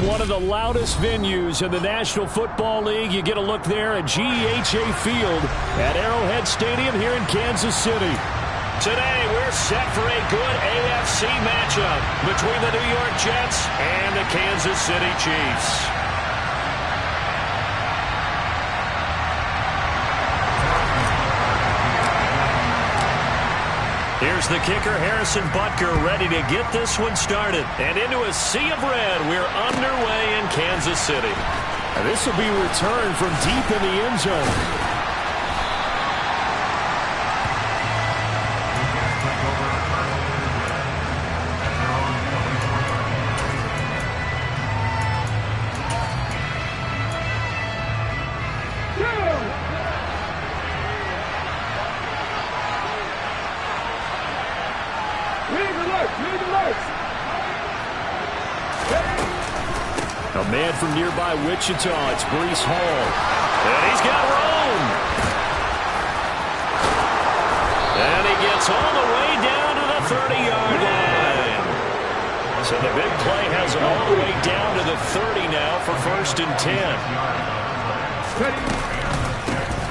one of the loudest venues in the National Football League. You get a look there at GEHA Field at Arrowhead Stadium here in Kansas City. Today, we're set for a good AFC matchup between the New York Jets and the Kansas City Chiefs. Here's the kicker, Harrison Butker, ready to get this one started. And into a sea of red, we're underway in Kansas City. And this will be returned from deep in the end zone. A man from nearby Wichita, it's Breece Hall. And he's got room. And he gets all the way down to the 30-yard line. So the big play has him all the way down to the 30 now for 1st and 10.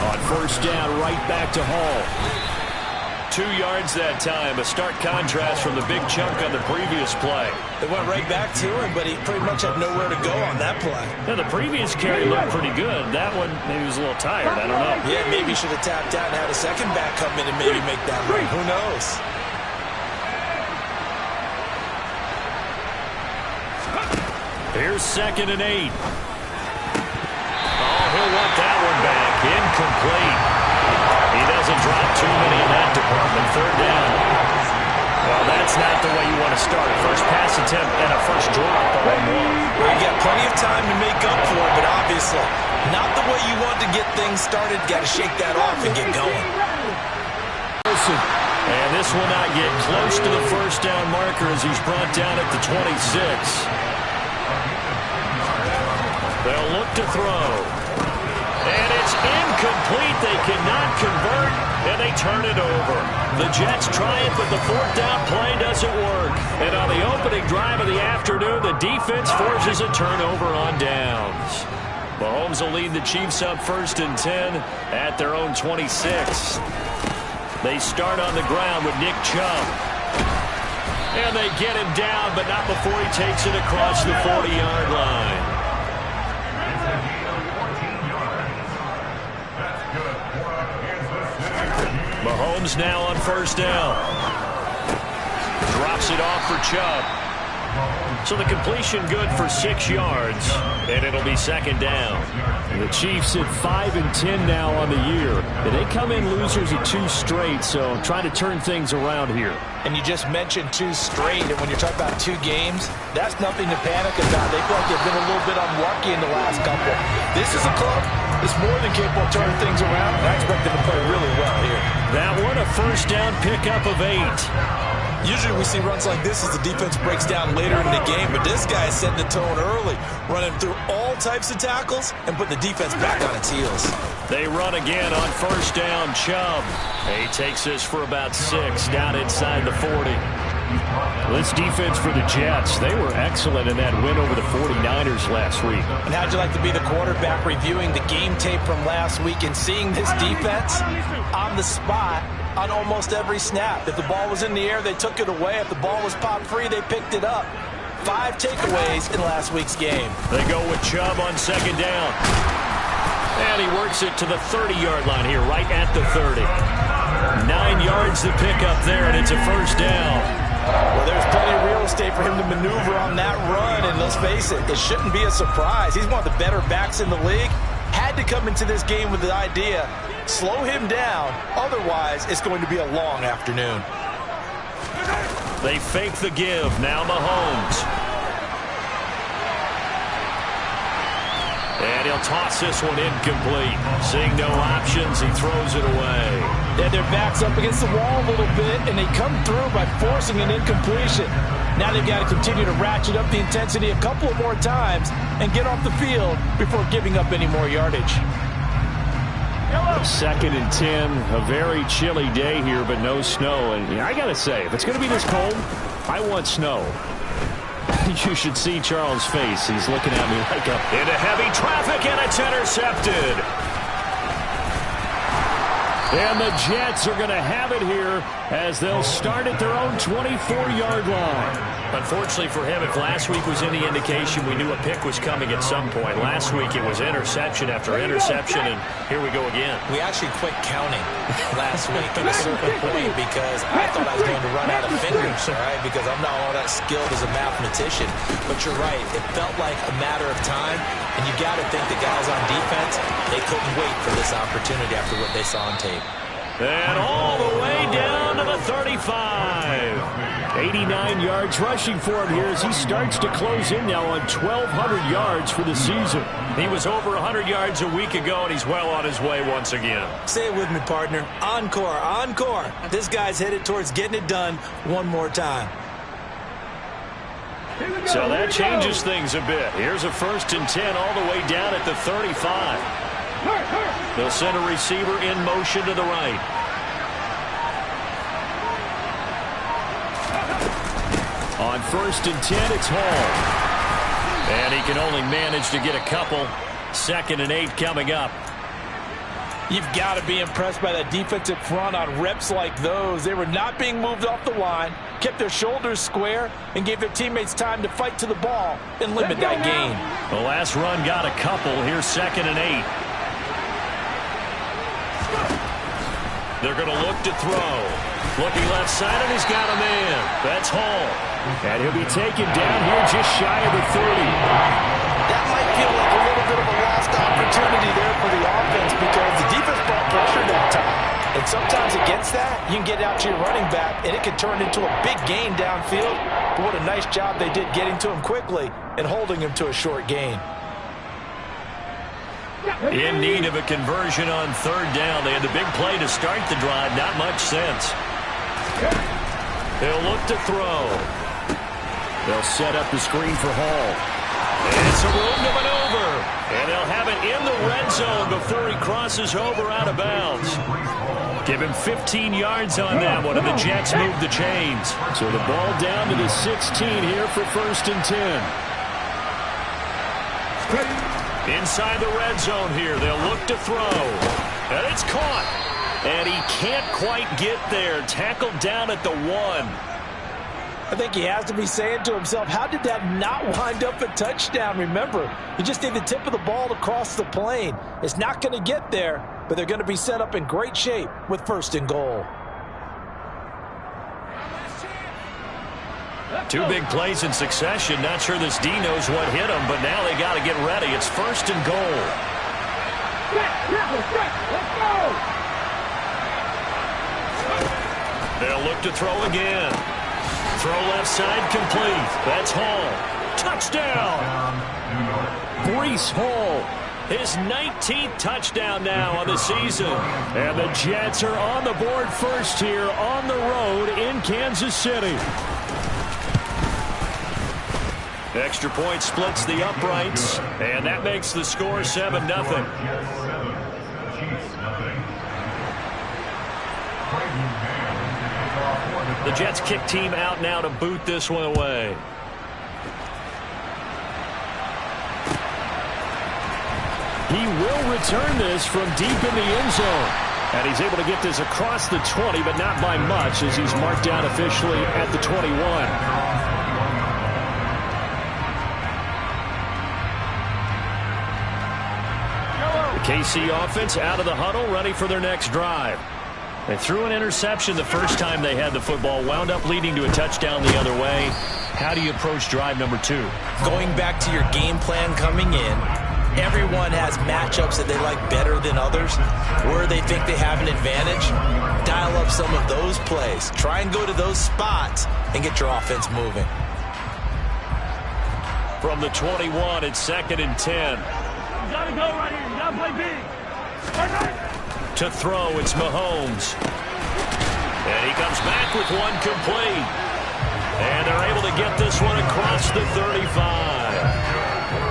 On 1st down, right back to Hall. 2 yards that time, a stark contrast from the big chunk on the previous play. They went right back to him, but he pretty much had nowhere to go on that play. Yeah, the previous carry looked pretty good. That one, maybe he was a little tired. I don't know. Yeah, maybe he should have tapped out and had a second back come in and maybe make that run. Who knows? Here's 2nd and 8. Oh, he'll want that one back. Incomplete. He doesn't drop too many in that department. 3rd down. Well, that's not the way you want to start. First pass attempt and a first drop on 1. Well, you got plenty of time to make up for it, but obviously not the way you want to get things started. Got to shake that off and get going. And this will not get close to the 1st down marker as he's brought down at the 26. They'll look to throw. And it's incomplete. They cannot convert, and they turn it over. The Jets try it, but the 4th down play doesn't work. And on the opening drive of the afternoon, the defense forces a turnover on downs. Mahomes will lead the Chiefs up 1st and 10 at their own 26. They start on the ground with Nick Chubb. And they get him down, but not before he takes it across the 40-yard line. Mahomes now on 1st down. Drops it off for Chubb. So the completion good for 6 yards, and it'll be 2nd down. The Chiefs at 5 and 10 now on the year. And they come in losers of 2 straight, so trying to turn things around here. And you just mentioned 2 straight, and when you're talking about 2 games, that's nothing to panic about. They feel like they've been a little bit unlucky in the last couple. This is a club that's more than capable of turning things around, and I expect them to play really well here. That one a 1st down pickup of 8. Usually we see runs like this as the defense breaks down later in the game, but this guy is setting the tone early, running through all types of tackles and put the defense back on its heels. They run again on 1st down. Chubb. He takes this for about 6 down inside the 40. This defense for the Jets, they were excellent in that win over the 49ers last week. And how'd you like to be the quarterback reviewing the game tape from last week and seeing this defense on the spot on almost every snap? If the ball was in the air, they took it away. If the ball was popped free, they picked it up. 5 takeaways in last week's game. They go with Chubb on 2nd down. And he works it to the 30-yard line here, right at the 30. 9 yards to pick up there, and it's a 1st down. Well, there's plenty of real estate for him to maneuver on that run, and let's face it, it shouldn't be a surprise. He's one of the better backs in the league. Had to come into this game with the idea, slow him down, otherwise it's going to be a long afternoon. They fake the give, now Mahomes. And he'll toss this one incomplete. Seeing no options, he throws it away. Yeah, their back's up against the wall a little bit, and they come through by forcing an incompletion. Now they've got to continue to ratchet up the intensity a couple of more times and get off the field before giving up any more yardage. 2nd and 10, a very chilly day here, but no snow. And I got to say, if it's going to be this cold, I want snow. You should see Charles' face. He's looking at me like into heavy traffic, and it's intercepted. And the Jets are going to have it here as they'll start at their own 24-yard line. Unfortunately for him, if last week was any indication, we knew a pick was coming at some point. Last week it was interception after interception, and here we go again. We actually quit counting last week at a certain point because I thought I was going to run out of fingers, all right, because I'm not all that skilled as a mathematician. But you're right. It felt like a matter of time, and you got to think the guys on defense, they couldn't wait for this opportunity after what they saw on tape. And all the way down to the 35. 89 yards rushing for him here as he starts to close in now on 1,200 yards for the season. He was over 100 yards a week ago, and he's well on his way once again. Say it with me, partner. Encore, encore. This guy's headed towards getting it done one more time. So that changes things a bit. Here's a 1st and 10 all the way down at the 35. They'll send a receiver in motion to the right. On 1st and 10, it's Hall. And he can only manage to get a couple. 2nd and 8 coming up. You've got to be impressed by that defensive front on reps like those. They were not being moved off the line, kept their shoulders square, and gave their teammates time to fight to the ball and limit that gain. The last run got a couple. Here's 2nd and 8. They're going to look to throw. Looking left side, and he's got a man. That's Hall. And he'll be taken down here just shy of the 30. That might feel like a little bit of a lost opportunity there for the offense because the defense brought pressure that time. And sometimes against that, you can get out to your running back, and it can turn into a big gain downfield. But what a nice job they did getting to him quickly and holding him to a short gain. In need of a conversion on 3rd down. They had the big play to start the drive. Not much sense. They'll look to throw. They'll set up the screen for Hall. And it's a room to maneuver. And they'll have it in the red zone before he crosses over out of bounds. Give him 15 yards on that one, and the Jets move the chains. So the ball down to the 16 here for 1st and 10. Inside the red zone here, they'll look to throw. And it's caught. And he can't quite get there. Tackled down at the 1. I think he has to be saying to himself, how did that not wind up a touchdown? Remember, you just need the tip of the ball to cross the plane. It's not going to get there, but they're going to be set up in great shape with 1st and goal. 2 big plays in succession. Not sure this D knows what hit him, but now they got to get ready. It's 1st and goal. Let's go! They'll look to throw again. Throw left side complete. That's Hall. Touchdown! Breece Hall. His 19th touchdown now on the season. And the Jets are on the board first here on the road in Kansas City. Extra point splits the uprights, and that makes the score 7-0. The Jets kick team out now to boot this one away. He will return this from deep in the end zone. And he's able to get this across the 20, but not by much as he's marked down officially at the 21. KC offense out of the huddle, ready for their next drive. They threw an interception the first time they had the football, wound up leading to a touchdown the other way. How do you approach drive number 2? Going back to your game plan coming in, everyone has matchups that they like better than others. Where they think they have an advantage, dial up some of those plays. Try and go to those spots and get your offense moving. From the 21, it's 2nd and 10. You gotta go right here. You gotta play big. To throw, it's Mahomes. And he comes back with one complete. And they're able to get this one across the 35.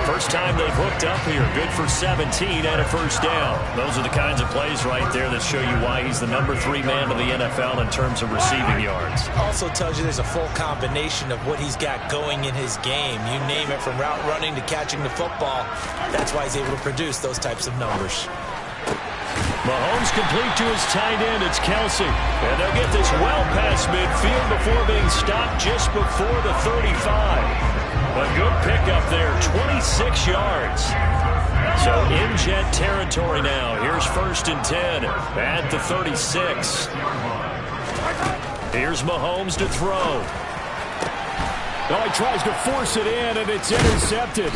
First time they've hooked up here. Good for 17 and a first down. Those are the kinds of plays right there that show you why he's the number 3 man of the NFL in terms of receiving yards. Also tells you there's a full combination of what he's got going in his game. You name it, from route running to catching the football. That's why he's able to produce those types of numbers. Mahomes complete to his tight end. It's Kelsey. And they'll get this well past midfield before being stopped just before the 35. A good pickup there, 26 yards. So in Jet territory now. Here's 1st and 10 at the 36. Here's Mahomes to throw. Oh, he tries to force it in, and it's intercepted.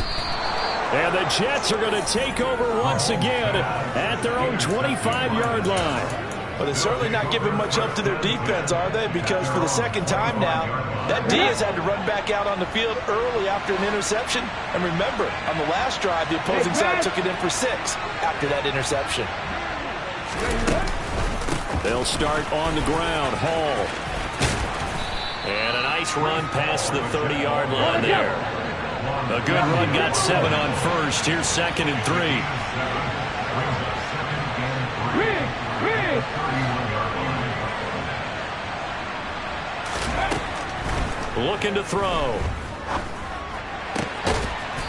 And the Jets are going to take over once again at their own 25-yard line. But they're certainly not giving much help to their defense, are they? Because for the second time now, that D has had to run back out on the field early after an interception. And remember, on the last drive, the opposing side took it in for 6 after that interception. They'll start on the ground. Hall. And a nice run past the 30-yard line there. A good run, got 7 on first. Here's 2nd and 3. Looking to throw.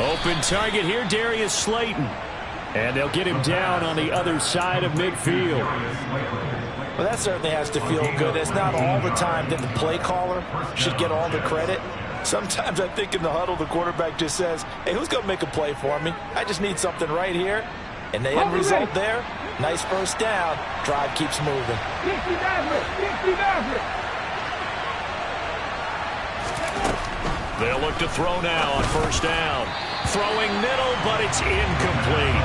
Open target here, Darius Slayton. And they'll get him down on the other side of midfield. Well, that certainly has to feel good. It's not all the time that the play caller should get all the credit. Sometimes I think in the huddle, the quarterback just says, hey, who's going to make a play for me? I just need something right here. And the end result there, nice first down. Drive keeps moving. They'll look to throw now on 1st down. Throwing middle, but it's incomplete.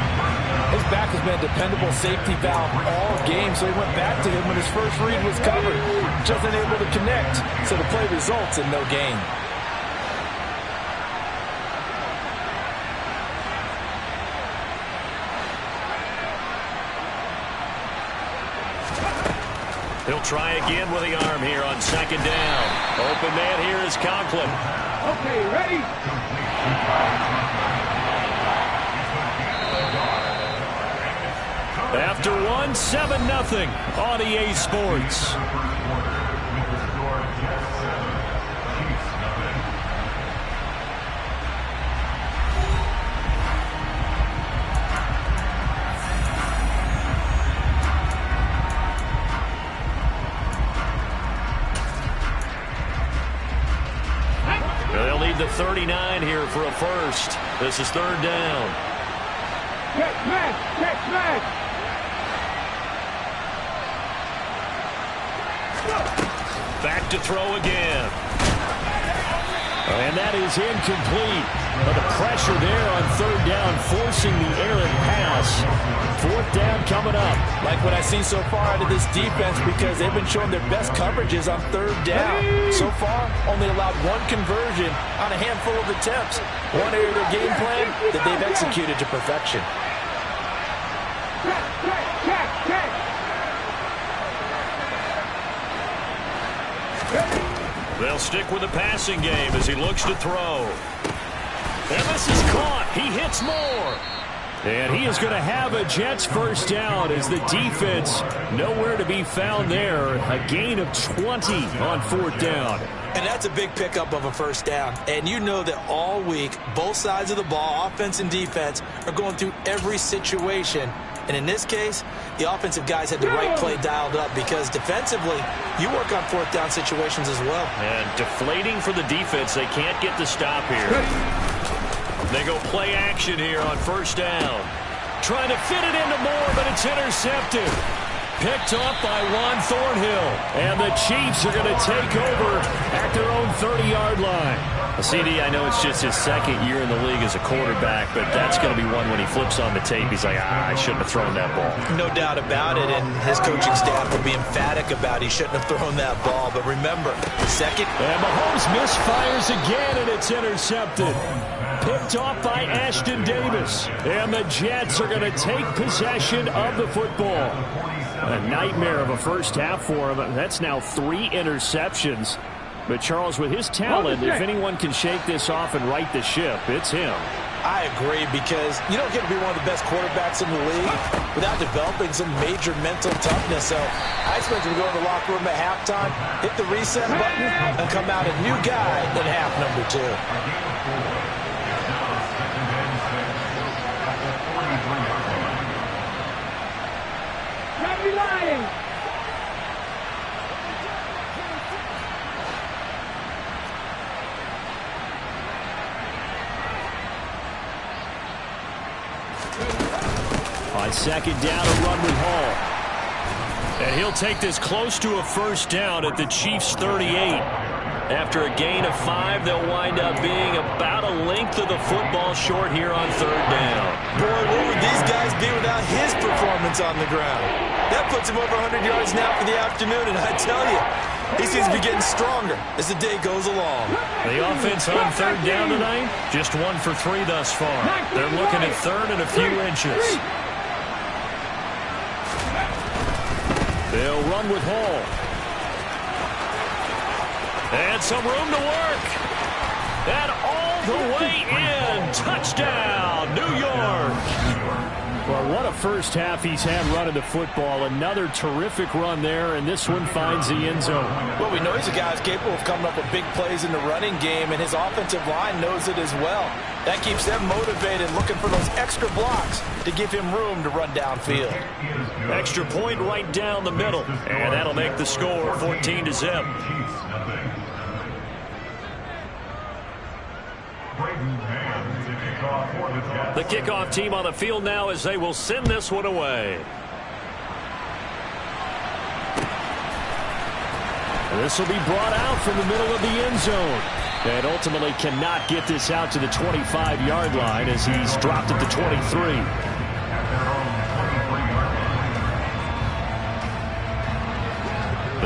His back has been a dependable safety valve all game, so he went back to him when his first read was covered. Just unable to connect, so the play results in no gain. He'll try again with the arm here on 2nd down. Open man here is Conklin. Okay, ready? After 7-0 on EA Sports. They'll need the 39 here for a first. This is 3rd down. Check smash! Check smash! Back to throw again. And that is incomplete. But the pressure there on 3rd down, forcing the errant pass. 4th down coming up. Like what I've seen so far out of this defense, because they've been showing their best coverages on 3rd down. So far, only allowed 1 conversion on a handful of attempts. One area of their game plan that they've executed to perfection. Check! They'll stick with the passing game as he looks to throw. And this is caught. He hits more. And he is going to have a Jets first down as the defense nowhere to be found there. A gain of 20 on 4th down. And that's a big pickup of a first down. And you know that all week, both sides of the ball, offense and defense, are going through every situation. And in this case, the offensive guys had the right play dialed up, because defensively, you work on 4th down situations as well. And deflating for the defense. They can't get the stop here. They go play action here on 1st down. Trying to fit it into Moore, but it's intercepted. Picked up by Juan Thornhill. And the Chiefs are going to take over at their own 30-yard line. CD, I know it's just his 2nd year in the league as a quarterback, but that's going to be one when he flips on the tape. He's like, I shouldn't have thrown that ball. No doubt about it, and his coaching staff will be emphatic about he shouldn't have thrown that ball. But remember, 2nd. And Mahomes misfires again, and it's intercepted. Picked off by Ashton Davis. And the Jets are going to take possession of the football. A nightmare of a first half for him. That's now 3 interceptions. But Charles, with his talent, if anyone can shake this off and right the ship, it's him. I agree, because you don't get to be one of the best quarterbacks in the league without developing some major mental toughness. So I expect him to go to the locker room at halftime, hit the reset button, and come out a new guy in half number 2. Happy Lions! On second down, a run with Hall. And he'll take this close to a first down at the Chiefs' 38. After a gain of 5, they'll wind up being about a length of the football short here on third down. Boy, what would these guys be without his performance on the ground? That puts him over 100 yards now for the afternoon, and I tell you, he seems to be getting stronger as the day goes along. The offense on third down tonight, just 1 for 3 thus far. They're looking at third and a few inches. They'll run with Hall. And some room to work. And all the way in. Touchdown, New York. Well, what a first half he's had running the football. Another terrific run there, and this one finds the end zone. Well, we know he's a guy who's capable of coming up with big plays in the running game, and his offensive line knows it as well. That keeps them motivated, looking for those extra blocks to give him room to run downfield. Extra point right down the middle, and that'll make the score 14-0. The kickoff team on the field now as they will send this one away. This will be brought out from the middle of the end zone. And ultimately cannot get this out to the 25-yard line as he's dropped at the 23.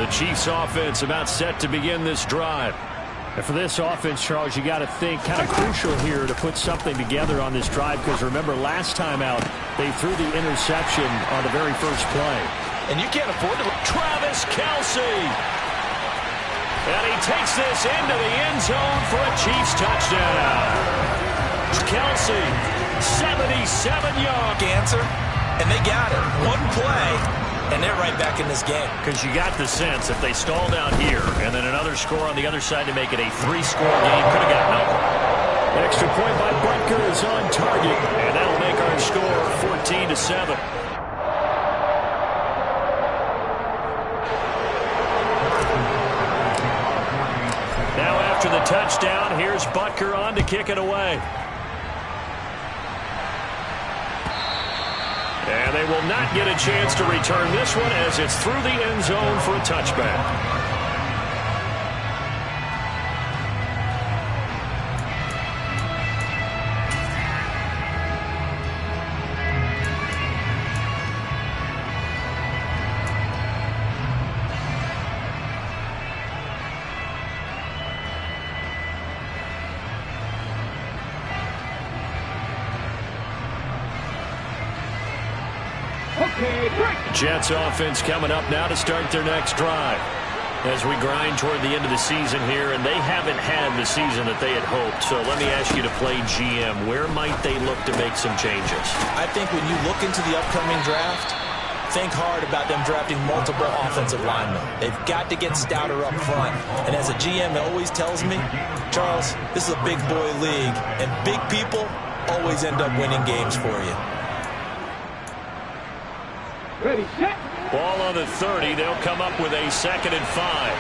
The Chiefs offense about set to begin this drive. And for this offense, Charles, you got to think kind of crucial here to put something together on this drive, because remember, last time out, they threw the interception on the very first play. And you can't afford to... Travis Kelce! And he takes this into the end zone for a Chiefs touchdown. Kelce, 77 yards. Answer, and they got it. One play. And they're right back in this game. Because you got the sense if they stall down here and then another score on the other side to make it a 3-score game, could have gotten over. Extra point by Butker is on target, and that'll make our score 14-7. Now after the touchdown, here's Butker on to kick it away. And they will not get a chance to return this one as it's through the end zone for a touchback. Jets offense coming up now to start their next drive as we grind toward the end of the season here, and they haven't had the season that they had hoped. So let me ask you to play GM. Where might they look to make some changes? I think when you look into the upcoming draft, think hard about them drafting multiple offensive linemen. They've got to get stouter up front. And as a GM always tells me, Charles, this is a big boy league, and big people always end up winning games for you. Ready, set. Ball on the 30. They'll come up with a 2nd and 5.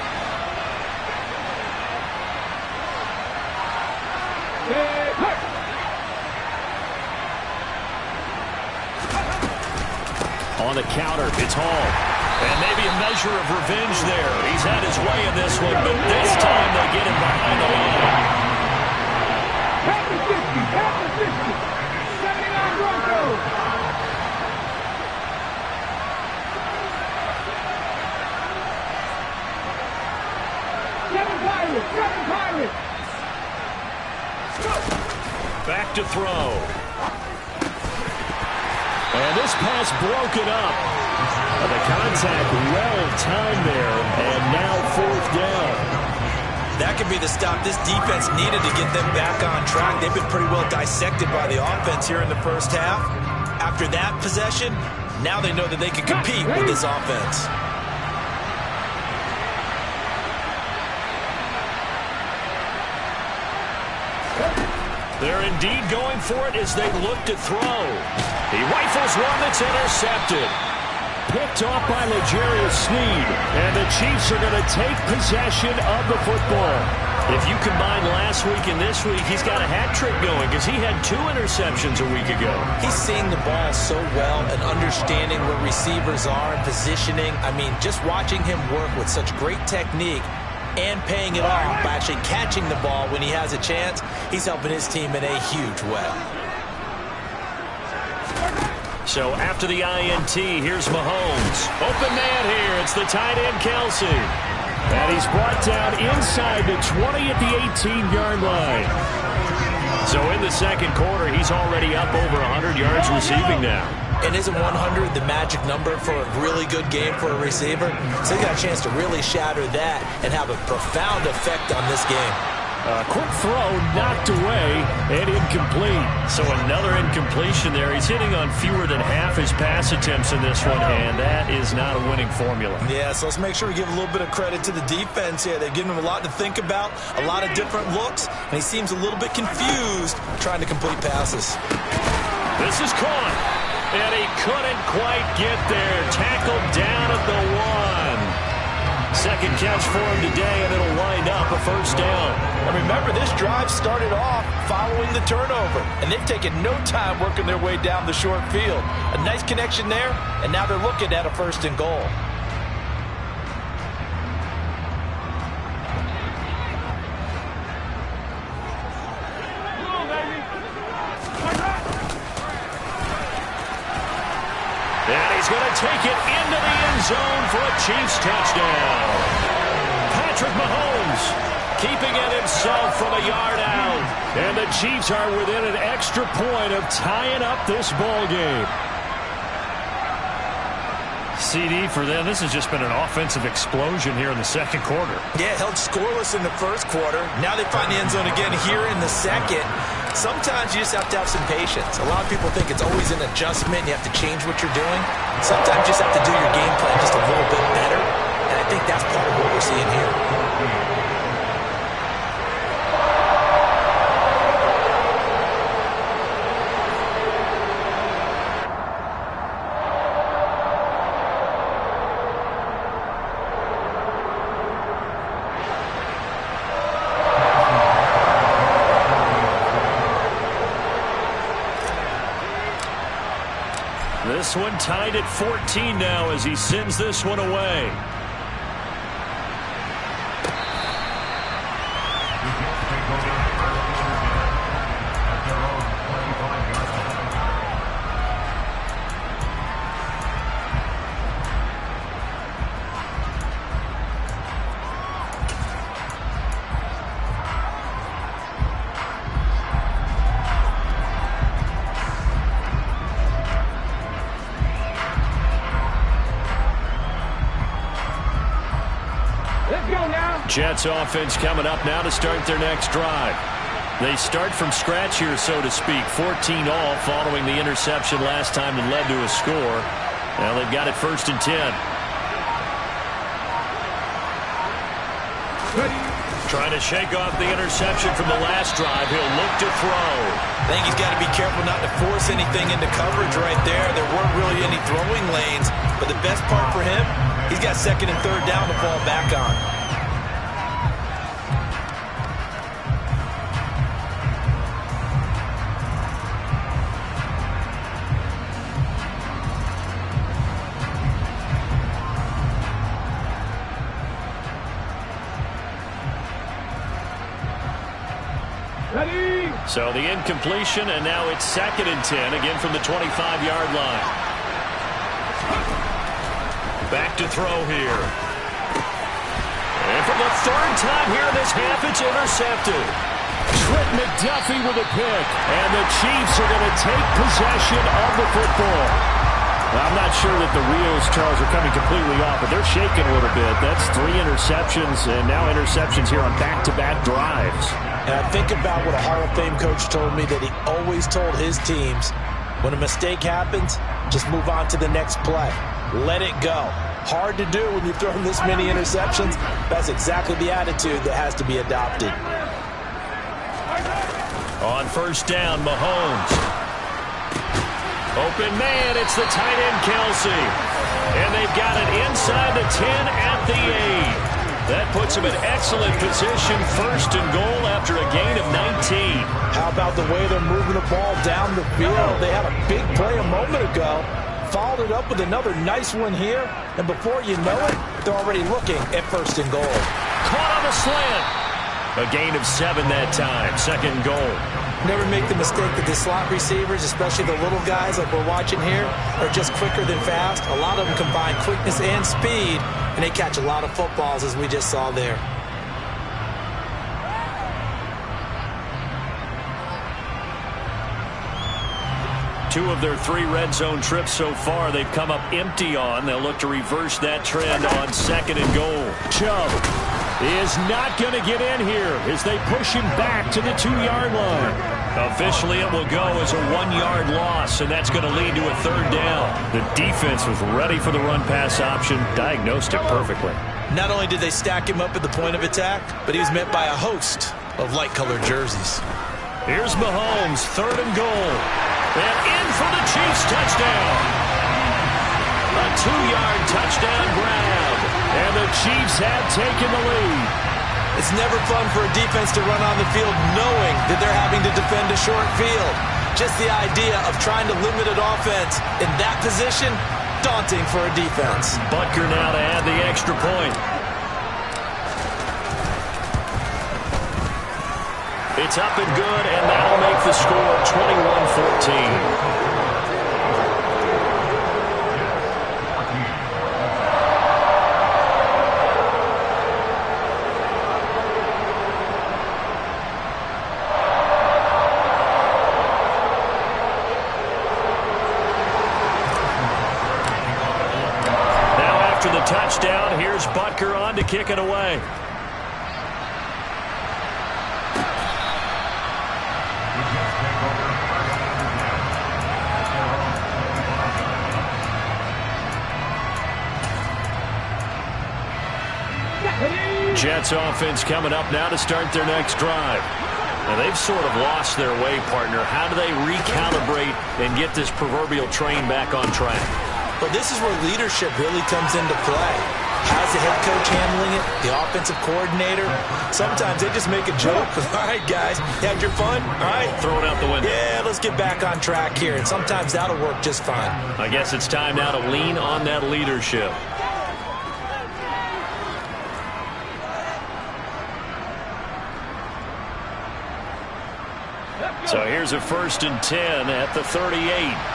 On the counter, it's Hall. And maybe a measure of revenge there. He's had his way in this one, but this time they get him behind the line. Half the 50, 79 Broncos. Seven Pirates. Back to throw. And this pass broken up. The contact well timed there, and now 4th down. That could be the stop this defense needed to get them back on track. They've been pretty well dissected by the offense here in the first half. After that possession, now they know that they can compete with this offense. They're indeed going for it as they look to throw. He rifles one that's intercepted. Picked off by L'Jarius Sneed. And the Chiefs are going to take possession of the football. If you combine last week and this week, he's got a hat trick going because he had 2 interceptions a week ago. He's seeing the ball so well and understanding where receivers are and positioning. I mean, just watching him work with such great technique and paying it off by actually catching the ball when he has a chance, he's helping his team in a huge way. So after the INT, here's Mahomes. Open man here. It's the tight end, Kelsey. And he's brought down inside the 20 at the 18-yard line. So in the second quarter, he's already up over 100 yards receiving now. And isn't 100 the magic number for a really good game for a receiver? So he got a chance to really shatter that and have a profound effect on this game. A quick throw knocked away and incomplete. So another incompletion there. He's hitting on fewer than half his pass attempts in this one, and that is not a winning formula. Yeah, so let's make sure we give a little bit of credit to the defense here. They've given him a lot to think about, a lot of different looks, and he seems a little bit confused trying to complete passes. This is caught, and he couldn't quite get there. Tackled down at the 1. Second catch for him today, and it'll wind up a first down. And remember, this drive started off following the turnover, and they've taken no time working their way down the short field. A nice connection there, and now they're looking at a first and goal. And he's going to take it into the end zone for a Chiefs touchdown. Patrick Mahomes keeping it himself from a yard out. And the Chiefs are within an extra point of tying up this ball game. CD for them. This has just been an offensive explosion here in the second quarter. Yeah, held scoreless in the first quarter. Now they find the end zone again here in the second. Sometimes you just have to have some patience. A lot of people think it's always an adjustment. You have to change what you're doing. Sometimes you just have to do your game plan just a little bit better. And I think that's part of what we're seeing here. This one tied at 14 now as he sends this one away. Jets offense coming up now to start their next drive. They start from scratch here, so to speak. 14 all following the interception last time that led to a score. Now they've got it first and 10. Trying to shake off the interception from the last drive. He'll look to throw. I think he's got to be careful not to force anything into coverage right there. There weren't really any throwing lanes, but the best part for him, he's got second and third down to fall back on. So the incompletion, and now it's second and 10, again from the 25-yard line. Back to throw here. And for the third time here in this half, it's intercepted. Trent McDuffie with a pick. And the Chiefs are going to take possession of the football. I'm not sure that the wheels, Charles, are coming completely off, but they're shaking a little bit. That's 3 interceptions, and now interceptions here on back-to-back drives. And I think about what a Hall of Fame coach told me, that he always told his teams, when a mistake happens, just move on to the next play. Let it go. Hard to do when you've thrown this many interceptions. That's exactly the attitude that has to be adopted. On first down, Mahomes. Open man, it's the tight end, Kelsey. And they've got it inside the 10 at the 8. That puts them in excellent position, first and goal after a gain of 19. How about the way they're moving the ball down the field? They had a big play a moment ago, followed it up with another nice one here, and before you know it, they're already looking at first and goal. Caught on the slant. A gain of 7 that time, second goal. Never make the mistake that the slot receivers, especially the little guys like we're watching here, are just quicker than fast. A lot of them combine quickness and speed, and they catch a lot of footballs, as we just saw there. Two of their 3 red zone trips so far, they've come up empty on. They'll look to reverse that trend on second and goal. Chubb is not going to get in here as they push him back to the 2-yard line. Officially, it will go as a 1-yard loss, and that's going to lead to a third down. The defense was ready for the run-pass option, diagnosed it perfectly. Not only did they stack him up at the point of attack, but he was met by a host of light-colored jerseys. Here's Mahomes, third and goal. And in for the Chiefs touchdown. A 2-yard touchdown grab. And the Chiefs have taken the lead. It's never fun for a defense to run on the field knowing that they're having to defend a short field. Just the idea of trying to limit an offense in that position, daunting for a defense. Butker now to add the extra point. It's up and good, and that'll make the score 21-14. Touchdown. Here's Butker on to kick it away. Jets offense coming up now to start their next drive. Now they've sort of lost their way, partner. How do they recalibrate and get this proverbial train back on track? But this is where leadership really comes into play. How's the head coach handling it? The offensive coordinator? Sometimes they just make a joke. All right, guys, you had your fun? All right. Throw it out the window. Yeah, let's get back on track here. And sometimes that'll work just fine. I guess it's time now to lean on that leadership. So here's a 1st and 10 at the 38.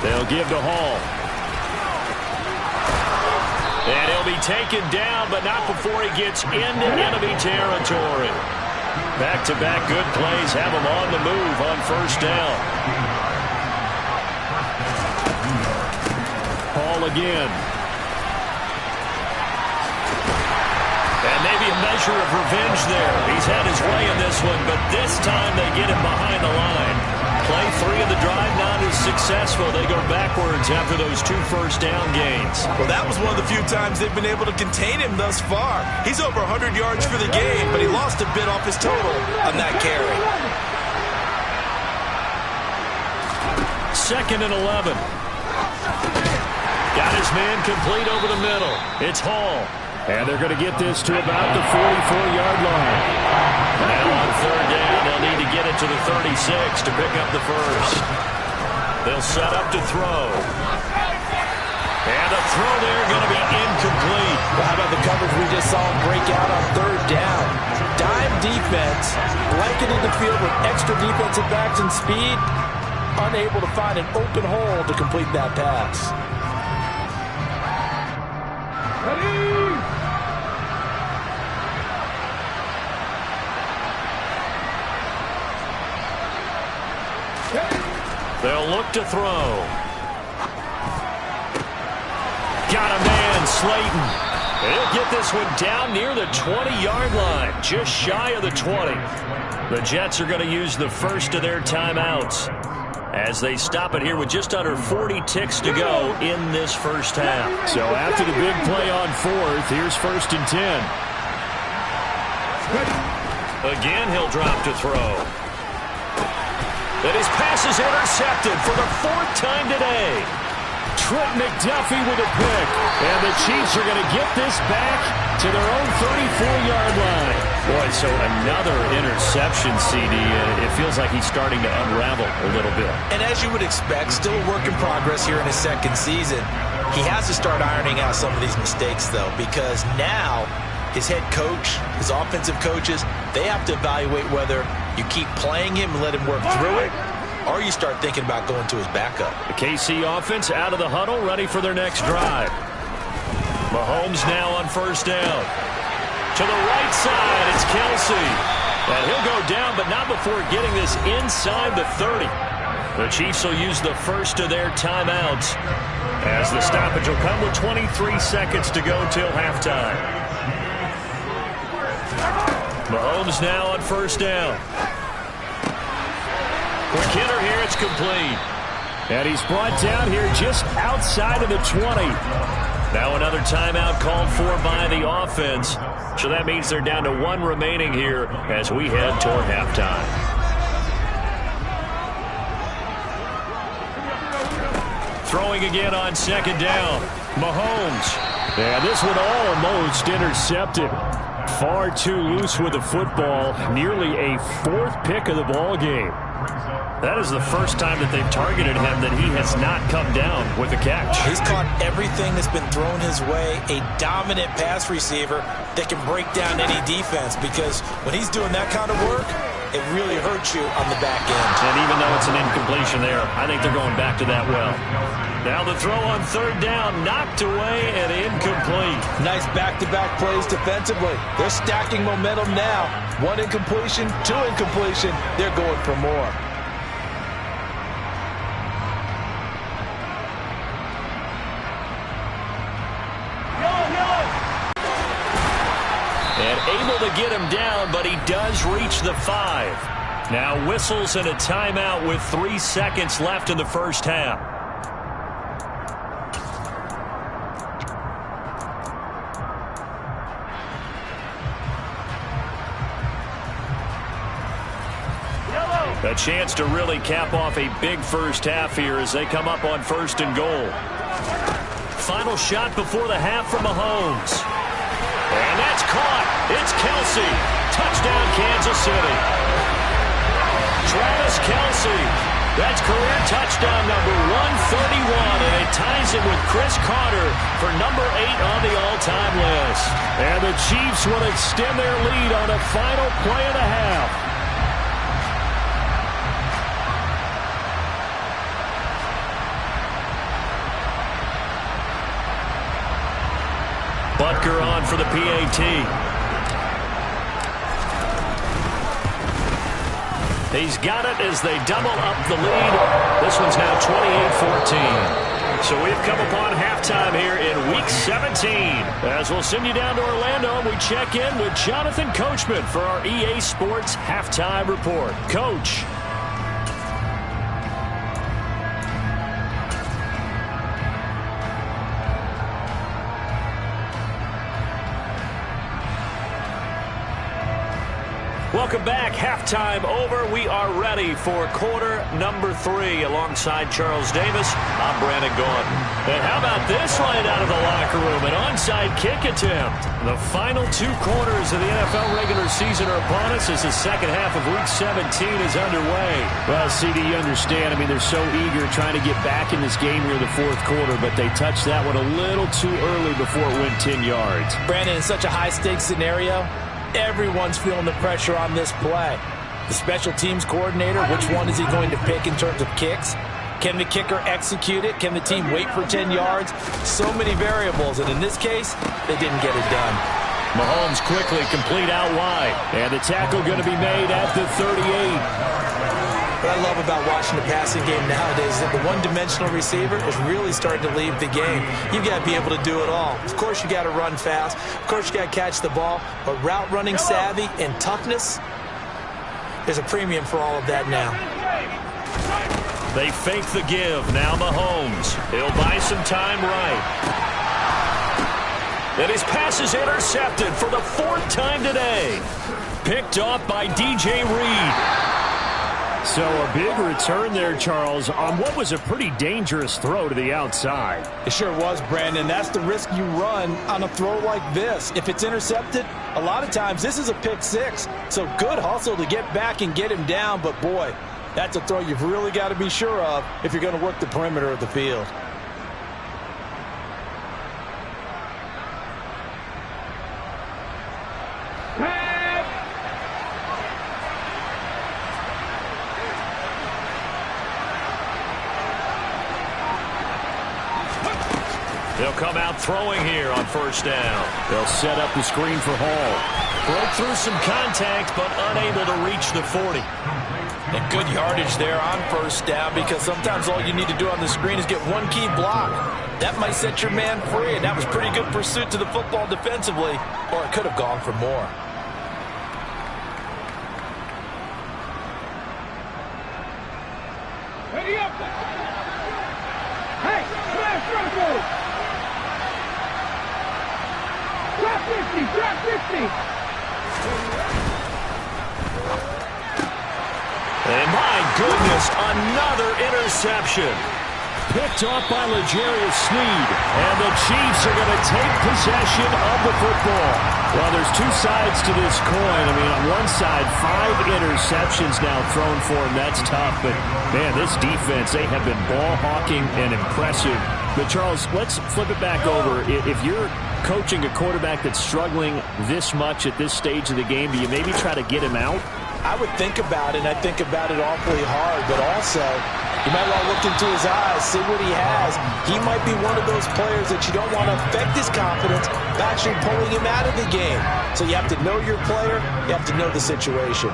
They'll give to Hall. And he'll be taken down, but not before he gets into enemy territory. Back-to-back good plays have him on the move on first down. Hall again. And maybe a measure of revenge there. He's had his way in this one, but this time they get him behind the line. Play 3 of the drive not as successful. They go backwards after those 2 first down gains. Well, that was one of the few times they've been able to contain him thus far. He's over 100 yards for the game, but he lost a bit off his total on that carry. 2nd and 11. Got his man complete over the middle. It's Hall. And they're going to get this to about the 44-yard line. Now on third down, they'll need to get it to the 36 to pick up the first. They'll set up to throw. And the throw there going to be incomplete. Well, how about the coverage we just saw him break out on third down? Dime defense, blanketed the field with extra defensive backs and speed, unable to find an open hole to complete that pass. Ready? They'll look to throw. Got a man, Slayton. He'll get this one down near the 20-yard line, just shy of the 20. The Jets are going to use the first of their timeouts as they stop it here with just under 40 ticks to go in this first half. So after the big play on fourth, here's 1st and 10. Again, he'll drop to throw. And his pass is intercepted for the 4th time today. Trent McDuffie with a pick. And the Chiefs are going to get this back to their own 34-yard line. Boy, so another interception, CD. It feels like he's starting to unravel a little bit. And as you would expect, still a work in progress here in his second season. He has to start ironing out some of these mistakes, though, because now his head coach, his offensive coaches, they have to evaluate whether you keep playing him and let him work through it, or you start thinking about going to his backup. The KC offense out of the huddle, ready for their next drive. Mahomes now on 1st down. To the right side, it's Kelsey. And he'll go down, but not before getting this inside the 30. The Chiefs will use the first of their timeouts as the stoppage will come with 23 seconds to go till halftime. Mahomes now on 1st down. Quick hitter here, it's complete. And he's brought down here just outside of the 20. Now another timeout called for by the offense. So that means they're down to 1 remaining here as we head toward halftime. Throwing again on 2nd down. Mahomes. And this one almost intercepted. Far too loose with the football. Nearly a 4th pick of the ball game. That is the first time that they've targeted him that he has not come down with a catch. He's caught everything that's been thrown his way. A dominant pass receiver that can break down any defense, because when he's doing that kind of work, it really hurts you on the back end. And even though it's an incompletion there, I think they're going back to that well. Now the throw on 3rd down, knocked away and incomplete. Nice back-to-back plays defensively. They're stacking momentum now. 1 incompletion, 2 incompletion. They're going for more. And able to get him down, but he does reach the 5. Now whistles and a timeout with 3 seconds left in the first half. A chance to really cap off a big first half here as they come up on 1st and goal. Final shot before the half from Mahomes. And that's caught. It's Kelsey. Touchdown, Kansas City. Travis Kelsey. That's career touchdown number 131, and it ties it with Chris Carter for number 8 on the all-time list. And the Chiefs will extend their lead on a final play of the half. Butker on for the PAT. He's got it as they double up the lead. This one's now 28-14. So we've come upon halftime here in Week 17. As we'll send you down to Orlando, and we check in with Jonathan Coachman for our EA Sports Halftime Report. Coach. Welcome back. Halftime over. We are ready for quarter number 3. Alongside Charles Davis, I'm Brandon Gaudin. And how about this right out of the locker room? An onside kick attempt. The final 2 quarters of the NFL regular season are upon us as the second half of Week 17 is underway. Well, CD, you understand. I mean, they're so eager trying to get back in this game here in the 4th quarter, but they touched that one a little too early before it went 10 yards. Brandon, in such a high-stakes scenario, everyone's feeling the pressure on this play. The special teams coordinator, which one is he going to pick in terms of kicks? Can the kicker execute it? Can the team wait for 10 yards? So many variables, and in this case, they didn't get it done. Mahomes quickly complete out wide. And the tackle going to be made at the 38. What I love about watching the passing game nowadays is that the one-dimensional receiver is really starting to leave the game. You've got to be able to do it all. Of course, you got to run fast. Of course, you got to catch the ball. But route running savvy and toughness, there's a premium for all of that now. They fake the give. Now Mahomes. He'll buy some time right. And his pass is intercepted for the 4th time today. Picked off by DJ Reed. So a big return there, Charles, on what was a pretty dangerous throw to the outside. It sure was, Brandon. That's the risk you run on a throw like this. If it's intercepted, a lot of times this is a pick 6. So good hustle to get back and get him down. But, boy, that's a throw you've really got to be sure of if you're going to work the perimeter of the field. They'll come out throwing here on 1st down. They'll set up the screen for Hall. Broke through some contact, but unable to reach the 40. And good yardage there on 1st down, because sometimes all you need to do on the screen is get one key block. That might set your man free, and that was pretty good pursuit to the football defensively, or it could have gone for more. Ready up! Hey, smash rifle! Drop 50! Drop 50! And my goodness, another interception. Picked off by L'Jarius Sneed. And the Chiefs are going to take possession of the football. Well, there's 2 sides to this coin. I mean, on one side, 5 interceptions now thrown for him. That's tough. But, man, this defense, they have been ball hawking and impressive. But, Charles, let's flip it back over. If you're coaching a quarterback that's struggling this much at this stage of the game, do you maybe try to get him out? I would think about it, and I think about it awfully hard, but also you might want to look into his eyes, see what he has. He might be one of those players that you don't want to affect his confidence by actually pulling him out of the game. So you have to know your player, you have to know the situation.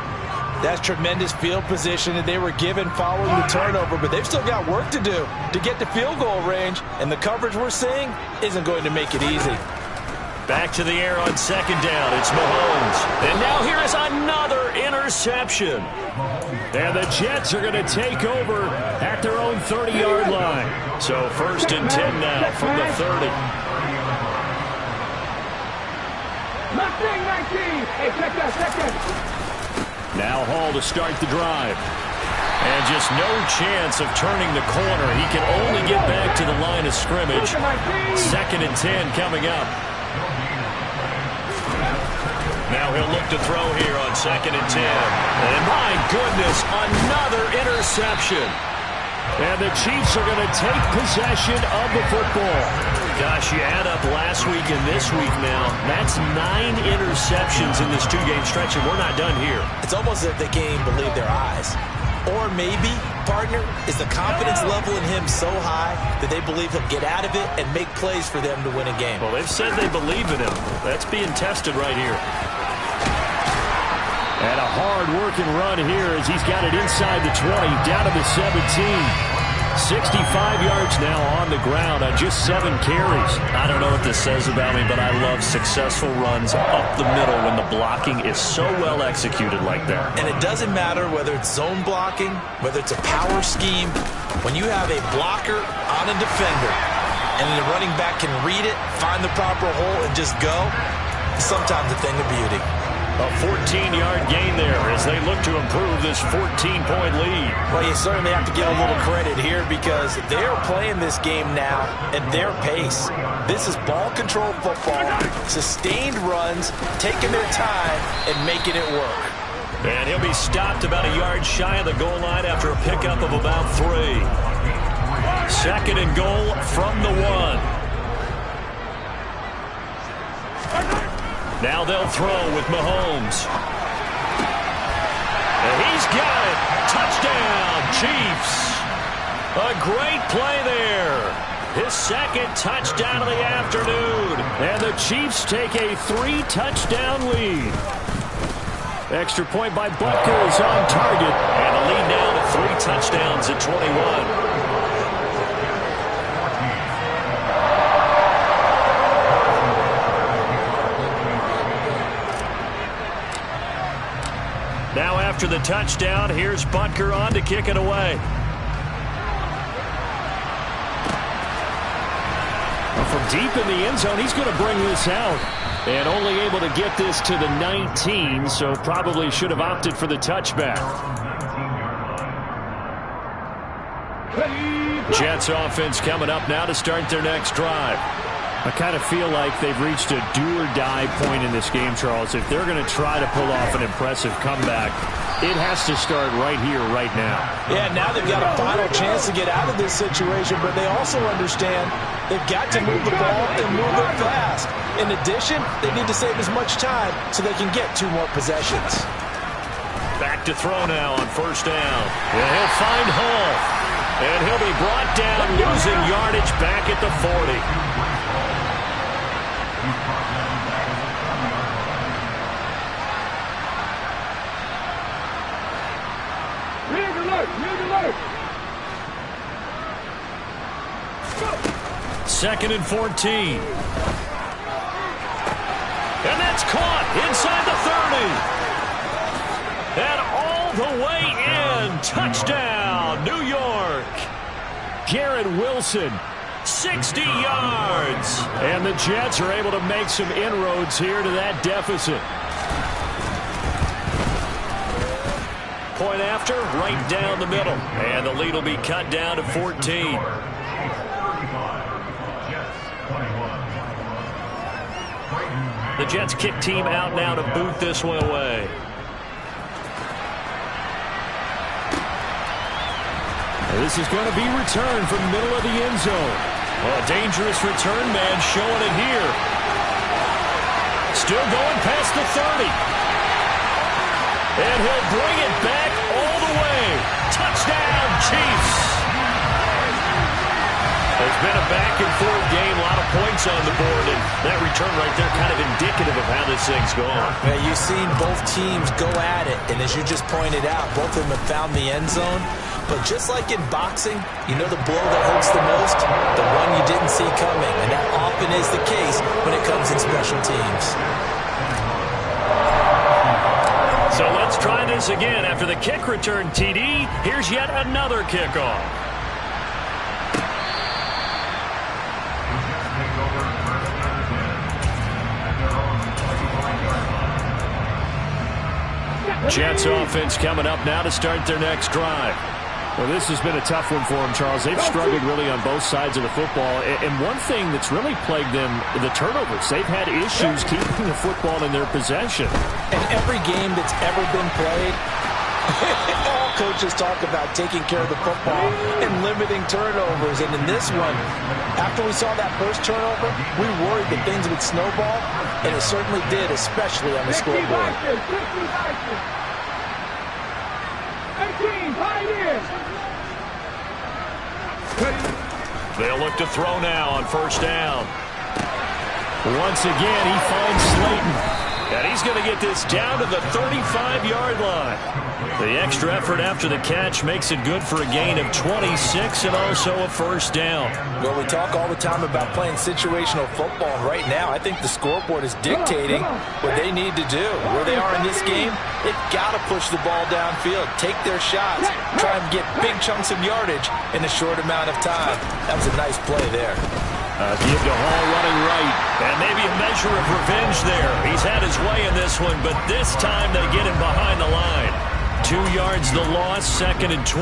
That's tremendous field position that they were given following the turnover, but they've still got work to do to get to field goal range, and the coverage we're seeing isn't going to make it easy. Back to the air on 2nd down. It's Mahomes. And now here is another interception. And the Jets are going to take over at their own 30-yard line. So 1st and 10 now from the 30. Mustang 19! Hey, check that. Now Hall to start the drive. And just no chance of turning the corner. He can only get back to the line of scrimmage. 2nd and 10 coming up. Now he'll look to throw here on 2nd and 10. And my goodness, another interception. And the Chiefs are going to take possession of the football. Gosh, you add up last week and this week now. That's 9 interceptions in this 2-game stretch, and we're not done here. It's almost as if they can't even believe their eyes. Or maybe, partner, is the confidence level in him so high that they believe he'll get out of it and make plays for them to win a game. Well, they've said they believe in him. That's being tested right here. And a hard-working run here as he's got it inside the 20, down to the 17. 65 yards now on the ground on just 7 carries. I don't know what this says about me, but I love successful runs up the middle when the blocking is so well executed like that. And it doesn't matter whether it's zone blocking, whether it's a power scheme. When you have a blocker on a defender and the running back can read it, find the proper hole, and just go, sometimes a thing of beauty. A 14-yard gain there as they look to improve this 14-point lead. Well, you certainly have to give a little credit here because they're playing this game now at their pace. This is ball control football, sustained runs, taking their time and making it work. And he'll be stopped about a yard shy of the goal line after a pickup of about 3. 2nd and goal from the 1. Now they'll throw with Mahomes. And he's got it. Touchdown, Chiefs. A great play there. His 2nd touchdown of the afternoon. And the Chiefs take a 3-touchdown lead. Extra point by Butker is on target. And the lead now to Lions at 21. Now after the touchdown, here's Butker on to kick it away. Well, from deep in the end zone, he's going to bring this out. And only able to get this to the 19, so probably should have opted for the touchback. Jets offense coming up now to start their next drive. I kind of feel like they've reached a do-or-die point in this game, Charles. If they're going to try to pull off an impressive comeback, it has to start right here, right now. Yeah, now they've got a final chance to get out of this situation, but they also understand they've got to move the ball and move it fast. In addition, they need to save as much time so they can get 2 more possessions. Back to throw now on first down. And he'll find Hall. And he'll be brought down, losing yardage back at the 40. Second and 14. And that's caught inside the 30. And all the way in. Touchdown, New York. Garrett Wilson. 60 yards. And the Jets are able to make some inroads here to that deficit. Point after, right down the middle. And the lead will be cut down to 14. The Jets kick team out now to boot this one away. This is going to be returned from the middle of the end zone. Well, a dangerous return man showing it here. Still going past the 30. And he'll bring it back all the way. Touchdown, Chiefs. It's been a back-and-forth game, a lot of points on the board, and that return right there kind of indicative of how this thing's going. Yeah, you've seen both teams go at it, and as you just pointed out, both of them have found the end zone. But just like in boxing, you know the blow that hurts the most? The one you didn't see coming, and that often is the case when it comes in special teams. So let's try this again. After the kick return, TD, here's yet another kickoff. Jets offense coming up now to start their next drive. Well, this has been a tough one for them, Charles. They've struggled really on both sides of the football. And one thing that's really plagued them, the turnovers. They've had issues keeping the football in their possession. In every game that's ever been played, all coaches talk about taking care of the football and limiting turnovers. And in this one, after we saw that first turnover, we worried that things would snowball, and it certainly did, especially on the scoreboard. They'll look to throw now on first down. Once again, he finds Slayton. And he's going to get this down to the 35-yard line. The extra effort after the catch makes it good for a gain of 26 and also a first down. Well, we talk all the time about playing situational football. Right now, I think the scoreboard is dictating what they need to do. Where they are in this game, they've got to push the ball downfield, take their shots, try and get big chunks of yardage in a short amount of time. That was a nice play there. Give to Hall running right. And maybe a measure of revenge there. He's had his way in this one, but this time they get him behind the line. 2 yards the loss, 2nd and 12.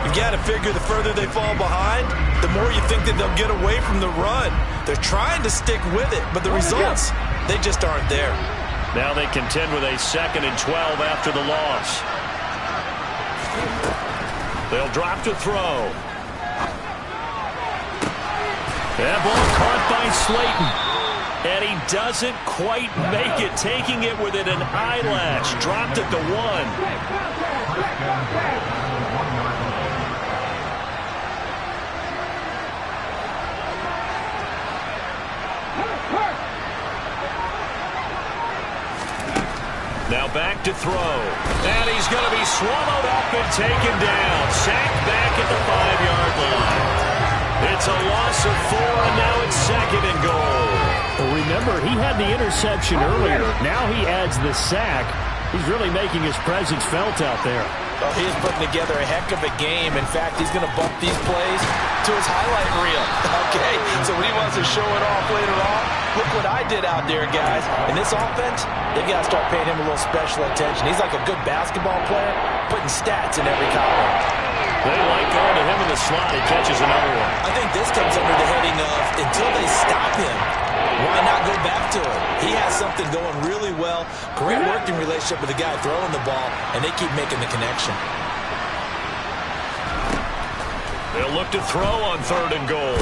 You got to figure the further they fall behind, the more you think that they'll get away from the run. They're trying to stick with it, but the results, they just aren't there. Now they contend with a 2nd and 12 after the loss. They'll drop to throw. That ball caught by Slayton. And he doesn't quite make it, taking it within an eyelash. Dropped at the 1. Now back to throw. And he's going to be swallowed up and taken down. Sacked back at the 5-yard line. It's a loss of 4, and now it's 2nd and goal. Well, remember, he had the interception earlier. Now he adds the sack. He's really making his presence felt out there. Well, he is putting together a heck of a game. In fact, he's going to bump these plays to his highlight reel. Okay, so when he wants to show it off later on, look what I did out there, guys. In this offense, they got to start paying him a little special attention. He's like a good basketball player, putting stats in every column. They like going to him in the slot. He catches another one. I think this comes under the heading of until they stop him, why not go back to him? He has something going really well. Great working relationship with the guy throwing the ball, and they keep making the connection. They'll look to throw on 3rd and goal.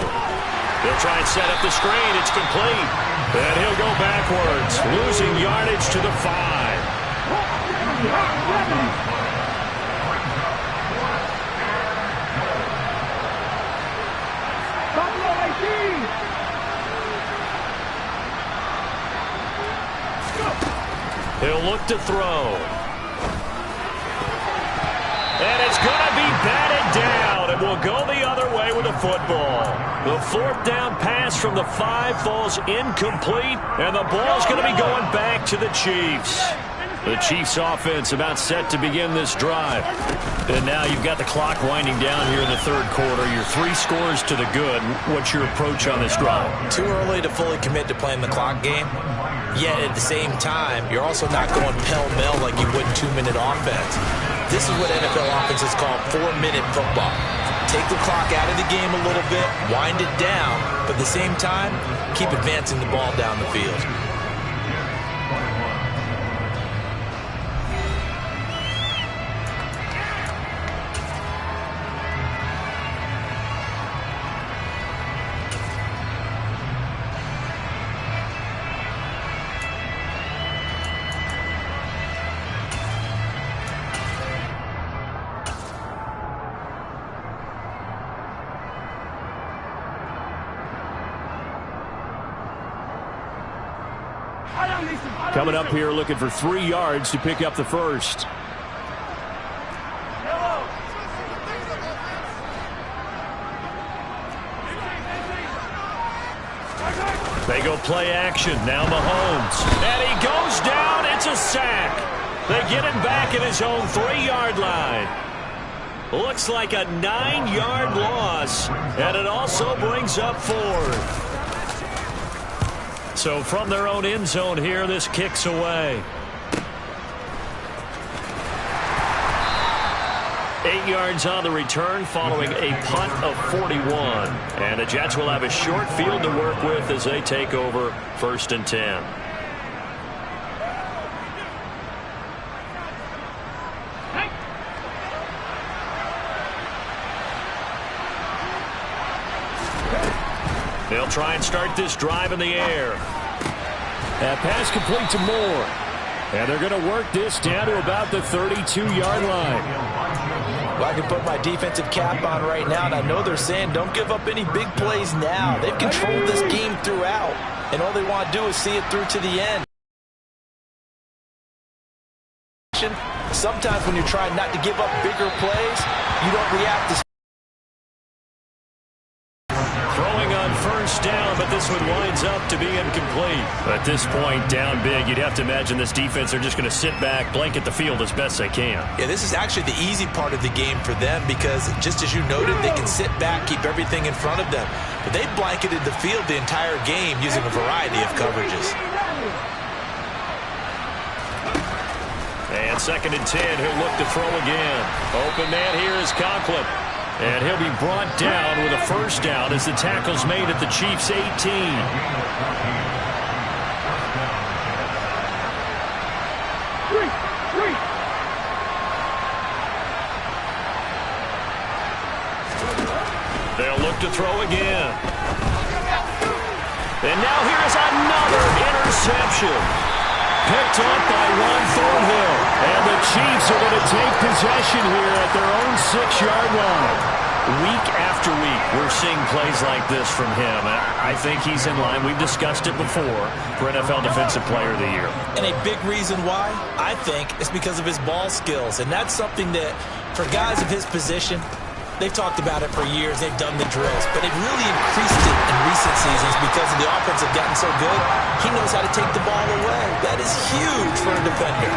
They'll try and set up the screen. It's complete. And he'll go backwards, losing yardage to the 5. He'll look to throw. And it's going to be batted down, and will go the other way with the football. The 4th down pass from the 5 falls incomplete, and the ball's going to be going back to the Chiefs. The Chiefs offense about set to begin this drive. And now you've got the clock winding down here in the 3rd quarter. You're 3 scores to the good. What's your approach on this drive? Too early to fully commit to playing the clock game. Yet at the same time, you're also not going pell-mell like you would 2-minute offense. This is what NFL offenses call 4-minute football. Take the clock out of the game a little bit, wind it down, but at the same time, keep advancing the ball down the field. Coming up here looking for 3 yards to pick up the 1st. They go play action. Now Mahomes. And he goes down. It's a sack. They get him back at his own 3-yard line. Looks like a 9-yard loss. And it also brings up 4th. So from their own end zone here, this kicks away. 8 yards on the return following a punt of 41. And the Jets will have a short field to work with as they take over 1st and 10. They'll try and start this drive in the air. That pass complete to Moore. And they're going to work this down to about the 32-yard line. Well, I can put my defensive cap on right now, and I know they're saying don't give up any big plays now. They've controlled this game throughout, and all they want to do is see it through to the end. Sometimes when you're trying not to give up bigger plays, you don't react as down, but this one winds up to be incomplete. At this point, down big, you'd have to imagine this defense are just going to sit back, blanket the field as best they can. Yeah, this is actually the easy part of the game for them because, just as you noted, they can sit back, keep everything in front of them. But they blanketed the field the entire game using a variety of coverages. And 2nd and 10, he'll look to throw again. Open man here is Conklin. And he'll be brought down with a 1st down as the tackle's made at the Chiefs' 18. They'll look to throw again. And now here's another interception. Picked up by Juan Thornhill. And the Chiefs are going to take possession here at their own 6-yard line. Week after week, we're seeing plays like this from him. I think he's in line. We've discussed it before for NFL Defensive Player of the Year. And a big reason why, I think, is because of his ball skills. And that's something that, for guys of his position, They've talked about it for years. They've done the drills, but they've really increased it in recent seasons because the offense have gotten so good. He knows how to take the ball away. That is huge for a defender.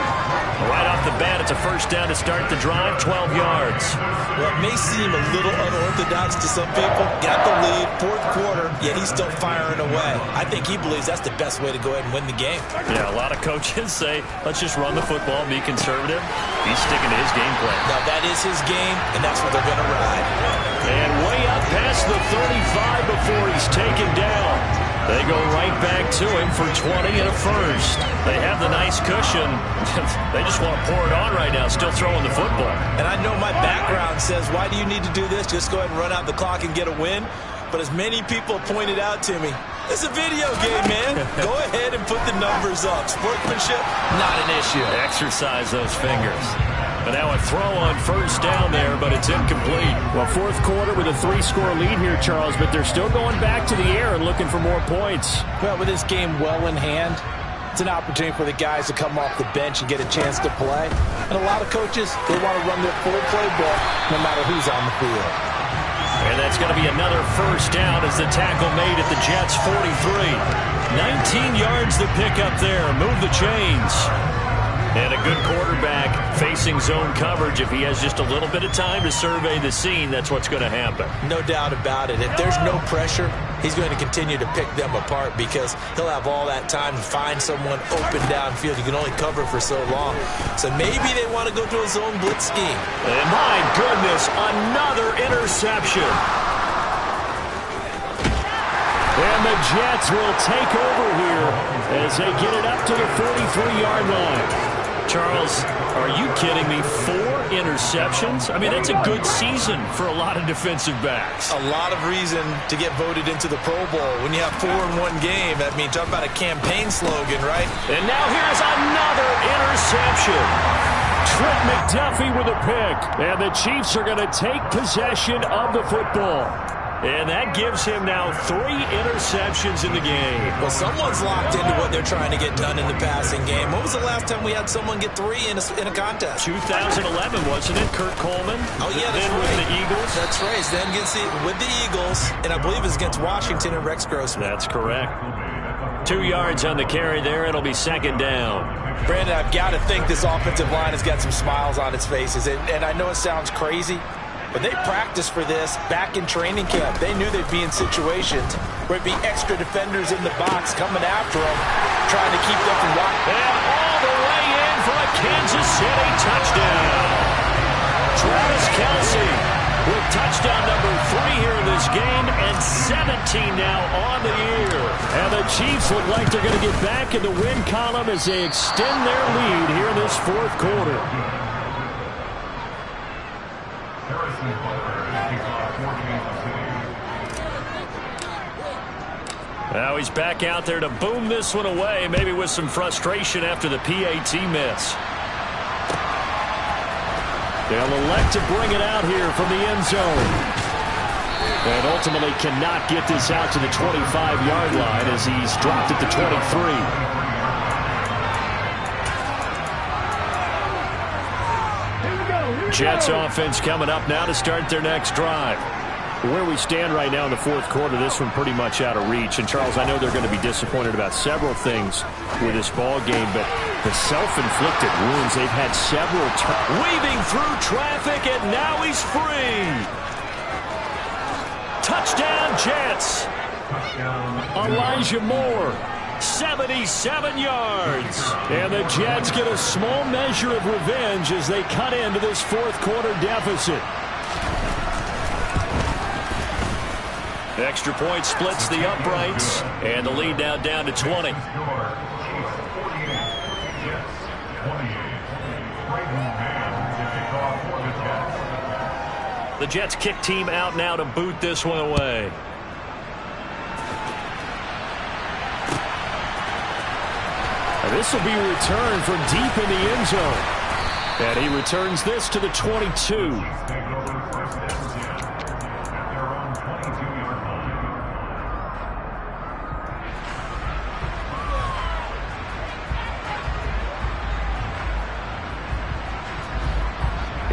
Right off the bat, it's a first down to start the drive, 12 yards. Well, it may seem a little unorthodox to some people. Got the lead, fourth quarter, yet he's still firing away. I think he believes that's the best way to go ahead and win the game. Yeah, a lot of coaches say, let's just run the football, be conservative. He's sticking to his game plan. Now, that is his game, and that's what they're going to ride. And way up past the 35 before he's taken down. They go right back to him for 20 and a first. They have the nice cushion. They just want to pour it on right now, still throwing the football. And I know my background says, why do you need to do this? Just go ahead and run out the clock and get a win. But as many people pointed out to me, it's a video game, man. Go ahead and put the numbers up. Sportsmanship, not an issue. Exercise those fingers. But now a throw on first down there, but it's incomplete. Well, fourth quarter with a 3-score lead here, Charles, but they're still going back to the air and looking for more points. Well, with this game well in hand, it's an opportunity for the guys to come off the bench and get a chance to play. And a lot of coaches, they want to run their full playbook no matter who's on the field. And that's going to be another first down as the tackle made at the Jets' 43. 19 yards to pick up there. Move the chains. And a good quarterback facing zone coverage. If he has just a little bit of time to survey the scene, that's what's going to happen. No doubt about it. If there's no pressure, he's going to continue to pick them apart because he'll have all that time to find someone open downfield. You can only cover for so long. So maybe they want to go to a zone blitz scheme. And my goodness, another interception. And the Jets will take over here as they get it up to the 43-yard line. Charles, are you kidding me? 4 interceptions? I mean, that's a good season for a lot of defensive backs. A lot of reason to get voted into the Pro Bowl. When you have 4 in one game, that means talk about a campaign slogan, right? And now here's another interception. Trent McDuffie with a pick. And the Chiefs are going to take possession of the football. And that gives him now 3 interceptions in the game. Well, someone's locked into what they're trying to get done in the passing game. When was the last time we had someone get 3 in a contest? 2011, wasn't it? Kurt Coleman. Oh, yeah, that's then right. with the Eagles. That's right. Then with the Eagles, and I believe it's against Washington and Rex Grossman. That's correct. 2 yards on the carry there. It'll be second down. Brandon, I've got to think this offensive line has got some smiles on its faces. And I know it sounds crazy, but they practiced for this back in training camp. They knew they'd be in situations where it'd be extra defenders in the box coming after them, trying to keep them from walking. And all the way in for a Kansas City touchdown. Travis Kelce with touchdown number 3 here in this game, and 17 now on the year. And the Chiefs look like they're going to get back in the win column as they extend their lead here in this fourth quarter. Now he's back out there to boom this one away, maybe with some frustration after the PAT miss. They'll elect to bring it out here from the end zone. And ultimately cannot get this out to the 25-yard line as he's dropped at the 23. Jets offense coming up now to start their next drive. Where we stand right now in the fourth quarter, this one pretty much out of reach. And, Charles, I know they're going to be disappointed about several things with this ball game, but the self-inflicted wounds, they've had several weaving through traffic, and now he's free. Touchdown, Jets. Elijah Moore. 77 yards. And the Jets get a small measure of revenge as they cut into this fourth quarter deficit. Extra point splits the uprights, and the lead now down to 20. The Jets kick team out now to boot this one away. This will be returned from deep in the end zone. And he returns this to the 22.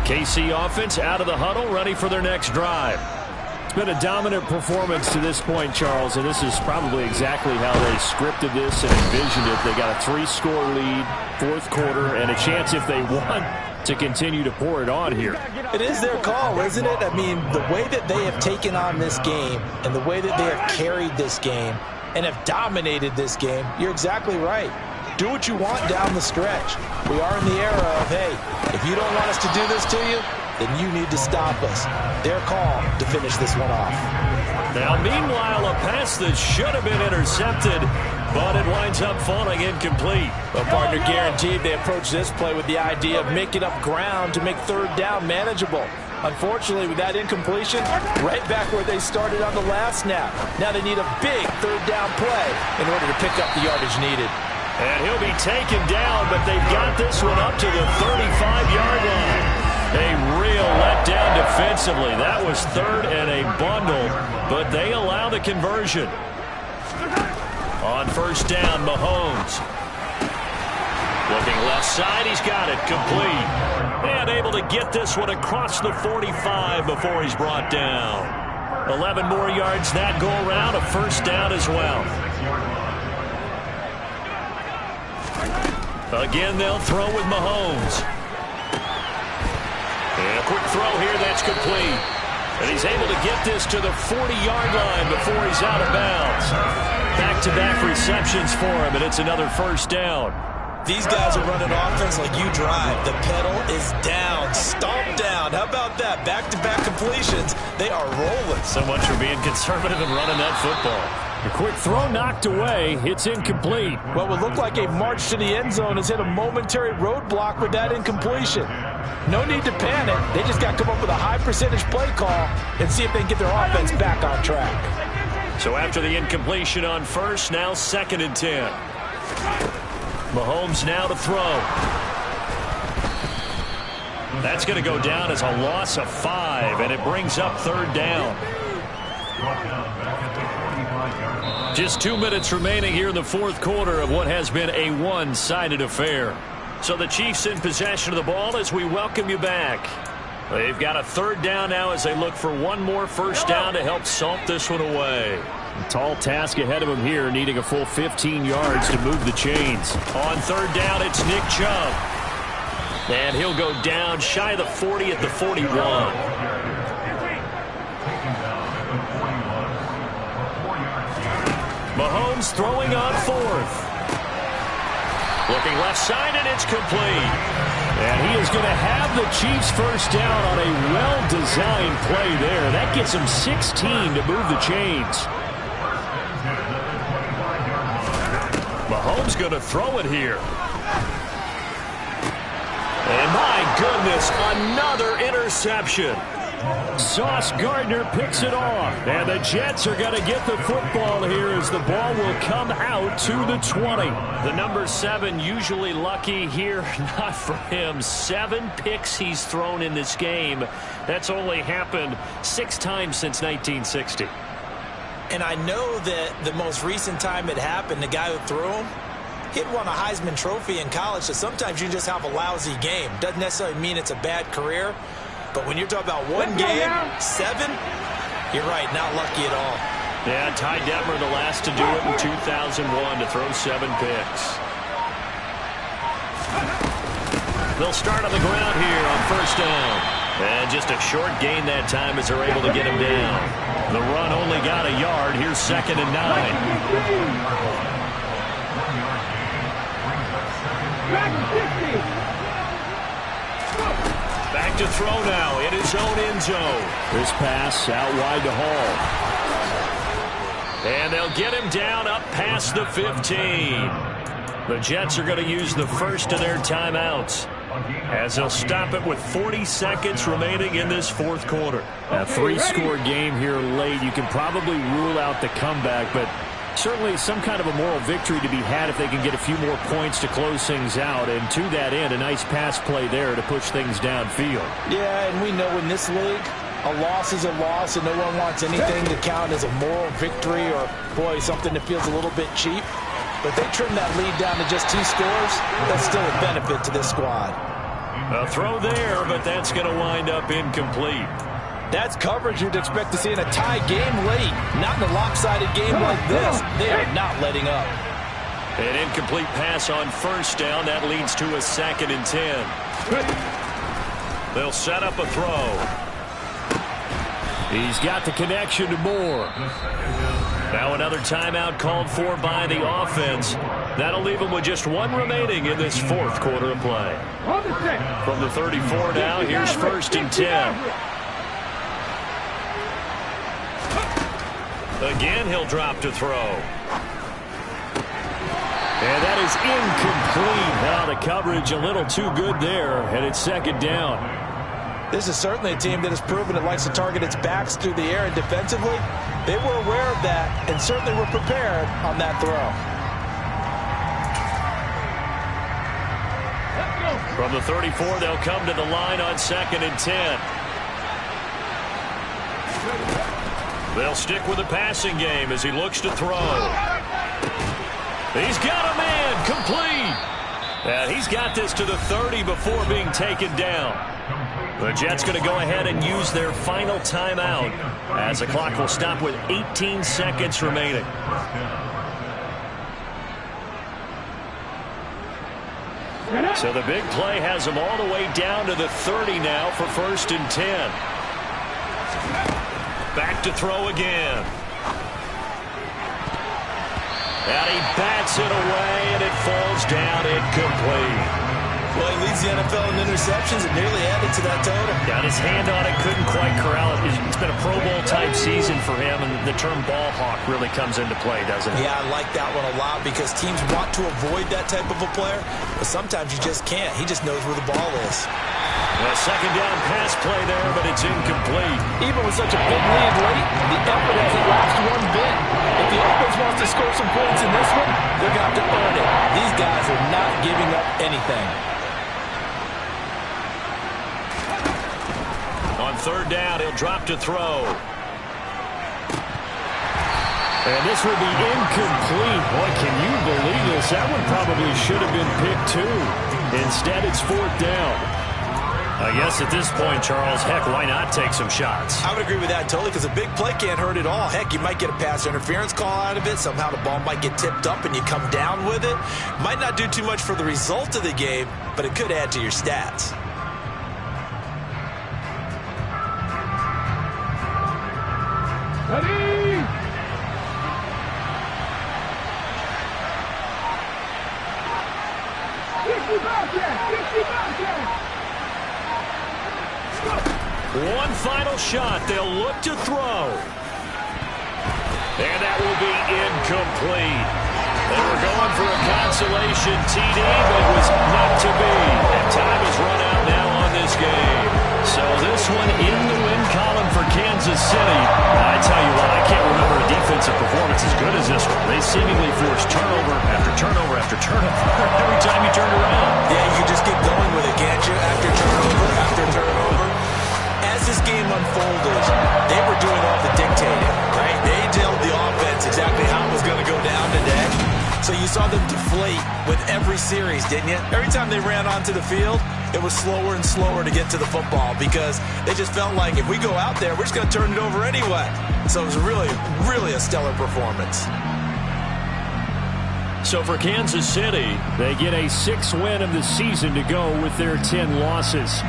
KC offense out of the huddle, ready for their next drive. It's been a dominant performance to this point, Charles, and this is probably exactly how they scripted this and envisioned it. They got a 3-score lead, fourth quarter, and a chance if they won to continue to pour it on here. It is their call, isn't it? I mean, the way that they have taken on this game and the way that they have carried this game and have dominated this game, you're exactly right. Do what you want down the stretch. We are in the era of, hey, if you don't want us to do this to you, then you need to stop us. Their call to finish this one off. Now, meanwhile, a pass that should have been intercepted, but it winds up falling incomplete. Well, partner, guaranteed they approach this play with the idea of making up ground to make third down manageable. Unfortunately, with that incompletion, right back where they started on the last snap. Now they need a big third down play in order to pick up the yardage needed. And he'll be taken down, but they've got this one up to the 35-yard line. A real letdown defensively. That was third and a bundle, but they allow the conversion. On first down, Mahomes. Looking left side, he's got it, complete. And able to get this one across the 45 before he's brought down. 11 more yards that go around, a first down as well. Again, they'll throw with Mahomes. And a quick throw here, that's complete. And he's able to get this to the 40-yard line before he's out of bounds. Back-to-back receptions for him, and it's another first down. These guys are running offense like you drive. The pedal is down, stomped down. How about that? Back-to-back completions. They are rolling. So much for being conservative and running that football. A quick throw knocked away. It's incomplete. Well, it looked like a march to the end zone has hit a momentary roadblock with that incompletion. No need to panic. They just got to come up with a high-percentage play call and see if they can get their offense back on track. So after the incompletion on first, now 2nd and 10. Mahomes now to throw. That's going to go down as a loss of 5, and it brings up third down. Just 2 minutes remaining here in the fourth quarter of what has been a one-sided affair. So the Chiefs in possession of the ball as we welcome you back. They've got a third down now as they look for one more first down to help salt this one away. A tall task ahead of him here, needing a full 15 yards to move the chains. On third down, it's Nick Chubb. And he'll go down shy of the 40 at the 41. Mahomes throwing on fourth. Looking left side, and it's complete. And he is going to have the Chiefs first down on a well-designed play there. That gets him 16 to move the chains. Mahomes going to throw it here. And my goodness, another interception. Sauce Gardner picks it off. And the Jets are going to get the football here as the ball will come out to the 20. The number 7 usually lucky here. Not for him. 7 picks he's thrown in this game. That's only happened 6 times since 1960. And I know that the most recent time it happened, the guy who threw him, he'd won a Heisman Trophy in college, so sometimes you just have a lousy game. Doesn't necessarily mean it's a bad career. But when you're talking about one game, 7, you're right, not lucky at all. Yeah, Ty Detmer the last to do it in 2001 to throw 7 picks. They'll start on the ground here on first down. And just a short gain that time as they're able to get him down. The run only got a yard. Here's 2nd and 9. Back to throw now in his own end zone. This pass out wide to Hall. And they'll get him down up past the 15. The Jets are going to use the first of their timeouts as they'll stop it with 40 seconds remaining in this fourth quarter. A 3-score game here late. You can probably rule out the comeback, but certainly some kind of a moral victory to be had if they can get a few more points to close things out. And to that end, a nice pass play there to push things downfield. Yeah, and we know in this league, a loss is a loss, and no one wants anything to count as a moral victory or, boy, something that feels a little bit cheap. But they trim that lead down to just 2 scores. That's still a benefit to this squad. A throw there, but that's going to wind up incomplete. That's coverage you'd expect to see in a tie game late. Not in a lopsided game like this. They are not letting up. An incomplete pass on first down. That leads to a 2nd and 10. They'll set up a throw. He's got the connection to Moore. Now another timeout called for by the offense. That'll leave them with just 1 remaining in this 4th quarter of play. From the 34 now, here's 1st and 10. Again, he'll drop to throw. And that is incomplete. Now the coverage a little too good there, and it's 2nd down. This is certainly a team that has proven it likes to target its backs through the air, and defensively, they were aware of that and certainly were prepared on that throw. From the 34, they'll come to the line on 2nd and 10. They'll stick with the passing game as he looks to throw. He's got a man, complete. And he's got this to the 30 before being taken down. The Jets going to go ahead and use their final timeout as the clock will stop with 18 seconds remaining. So the big play has them all the way down to the 30 now for 1st and 10. Back to throw again. And he bats it away, and it falls down incomplete. Well, he leads the NFL in interceptions and nearly added to that total. Got his hand on it, couldn't quite corral it. It's been a Pro Bowl-type season for him, and the term ball hawk really comes into play, doesn't it? Yeah, I like that one a lot because teams want to avoid that type of a player, but sometimes you just can't. He just knows where the ball is. A 2nd down pass play there, but it's incomplete. Even with such a big lead late, the effort hasn't lapsed one bit. If the offense wants to score some points in this one, they're going to have to earn it. These guys are not giving up anything. On 3rd down, he'll drop to throw. And this will be incomplete. Boy, can you believe this? That one probably should have been picked too. Instead, it's 4th down. I guess at this point, Charles, heck, why not take some shots? I would agree with that totally because a big play can't hurt at all. Heck, you might get a pass interference call out of it. Somehow the ball might get tipped up and you come down with it. Might not do too much for the result of the game, but it could add to your stats. Ready? One final shot. They'll look to throw. And that will be incomplete. They were going for a consolation TD, but it was not to be. And time has run out now on this game. So this one in the win column for Kansas City. I tell you what, I can't remember a defensive performance as good as this one. They seemingly forced turnover after turnover after turnover every time you turned around. Yeah, you can just keep going with it, can't you? After turnover, after turnover. As this game unfolded, they were doing all the dictating, right? They told the offense exactly how it was going to go down today. So you saw them deflate with every series, didn't you? Every time they ran onto the field, it was slower and slower to get to the football because they just felt like if we go out there, we're just going to turn it over anyway. So it was really, really a stellar performance. So for Kansas City, they get a 6th win of the season to go with their 10 losses.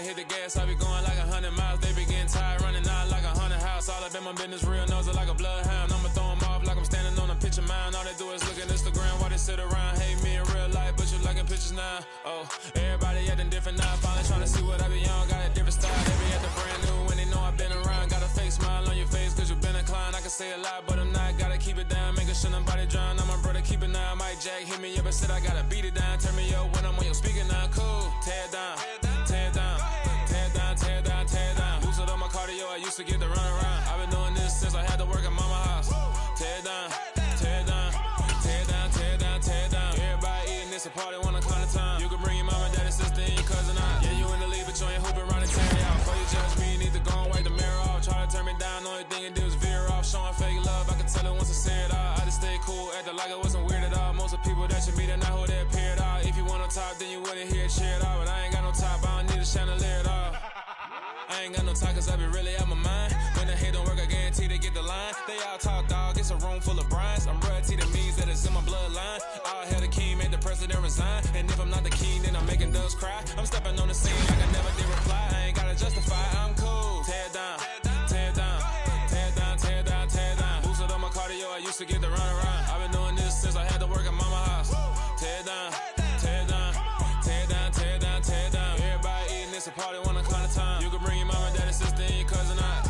hit the gas, I be going like 100 miles. They be getting tired, running out like 100 house. All up in my business, real nose like a bloodhound. I'ma throw them off like I'm standing on a picture mound. All they do is look at Instagram while they sit around. Hate me in real life, but you liking pictures now. Oh, everybody acting different now. Finally trying to see what I be on. Got a different style, they be acting brand new when they know I've been around. Got a fake smile on your face cause you been inclined. I can say a lot, but I'm not. Gotta keep it down, making sure nobody drown. I'm my brother, keep it now. Mike Jack hit me up and said I gotta beat it down. Turn me up when I'm on your speaker now. Cool, tear it down, tear it down, tear it down, tear it down, tear it down. Lose it on my cardio, I used to get to run around. I've been doing this since I had to work at mama house. Tear it down, tear it down, tear it down, tear it down, tear it down. Everybody eating this a party, one o'clock of time. You can bring your mama, daddy, sister, and your cousin out. Yeah, you in the lead, but you ain't hooping around and tear out. Before you judge me, you need to go and wipe the mirror off. Try to turn me down, only thing it did was veer off. Showing fake love, I can tell it once I say it all. I just stay cool, acting like it wasn't weird at all. Most of the people that you meet are not who they appear at all. If you want on top, then you wouldn't hear it cheer at all. But I ain't got no top, I don't need a chandelier at all. I ain't got no time cause I be really out my mind. When the hate don't work, I guarantee they get the line. They all talk dog, it's a room full of Bryans. I'm royalty, that means that it's in my bloodline. All hell the king, made the president resign. And if I'm not the king, then I'm making doves cry. I'm stepping on the scene like I never did reply. I ain't gotta justify, I'm cool. Tear it down, tear it down, tear it down, tear it down, tear it down. Boosted on my cardio, I used to get to run around. I've been doing this since I had to work at mama house. Tear it down, tear it down, tear it down, tear it down, tear it down. Everybody eating this a party, one o'clock of time. You can bring your mama, daddy, sister, and your cousin out.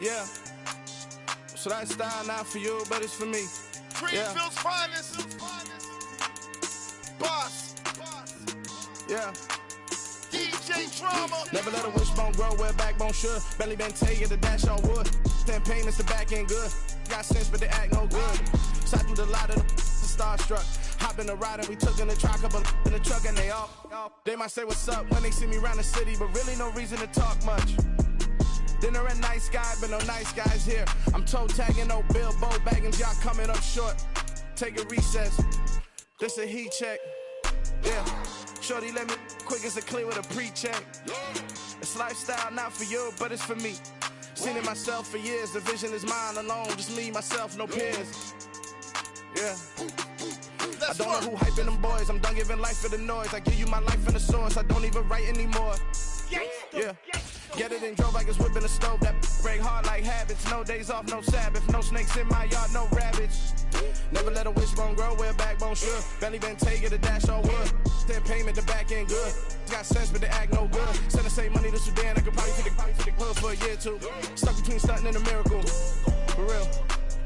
Yeah. So that style not for you, but it's for me. Greenfield's finest. Boss. Yeah. DJ Drama. Never let a wishbone grow where a backbone should. Belly been taking the dash on wood. 10 payments, the back end good. Got sense, but they act no good. Side through the lot of the starstruck. Hop in the ride and we took in the truck, up in the truck and they off. They might say what's up when they see me around the city, but really no reason to talk much. Dinner at Nice Guy, but no nice guys here. I'm toe tagging, no Bilbo bagging, y'all coming up short. Take a recess. This a heat check. Yeah. Shorty let me quick as a clear with a pre-check. It's lifestyle not for you, but it's for me. Seen it myself for years. The vision is mine alone. Just me, myself, no peers. Yeah. I don't know who hyping them boys. I'm done giving life for the noise. I give you my life in the source. I don't even write anymore. Yeah. Get it and drove like it's whipping a stove. That break hard like habits. No days off, no Sabbath. No snakes in my yard, no rabbits. Never let a wishbone grow where a backbone should. Belly been taking the dash on wood. 10 payment, the back end good. Got sense, but they act no good. Send the same money to Sudan. I could probably take the club for a year or two. Stuck between stunting and a miracle. For real.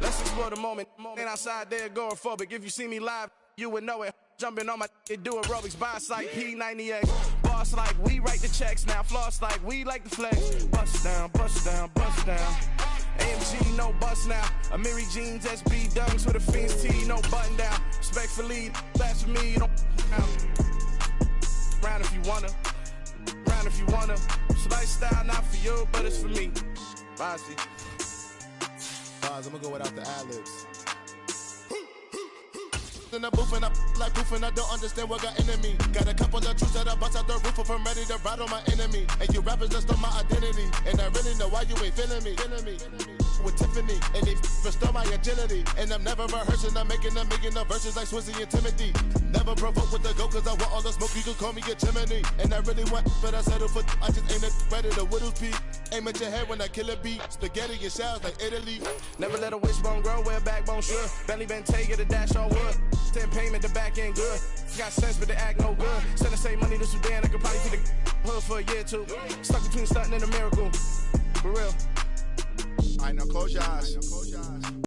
Let's explore the moment. Ain't outside there agoraphobic. If you see me live, you would know it. Jumping on my do aerobics, boss like P90X. Boss like we write the checks now. Floss like we like the flex. Bust down, bust down, bust down. AMG, no bust now. Amiri jeans, SB dunks with a Fiends T, no button down. Respectfully, that's for me, you don't round if you wanna. Round if you wanna. It's lifestyle not for you, but it's for me. Bossy. I'm gonna go without the ad-libs. In the booth and I like proof and I don't understand what got into me. Got a couple of truths that I bust out the roof if I'm ready to ride on my enemy. And you rappers just on my identity. And I really know why you ain't feeling me. With Tiffany, and they restore my agility. And I'm never rehearsing, I'm making them verses like Swizzy and Timothy. Never provoke with the go, cause I want all the smoke, you can call me a chimney. And I really want, but I settle for, I just aim it ready to whittle peak. Aim at your head when I kill a beat. Spaghetti and shells like Italy. Never let a wishbone grow where a backbone should. Belly been taking the dash on wood. Instant payment, the back end good. Got sense, but they act no good. Send the same money to Sudan, I could probably feed the hood for a year or two. Stuck between stunting and a miracle. For real. All right, now close your eyes.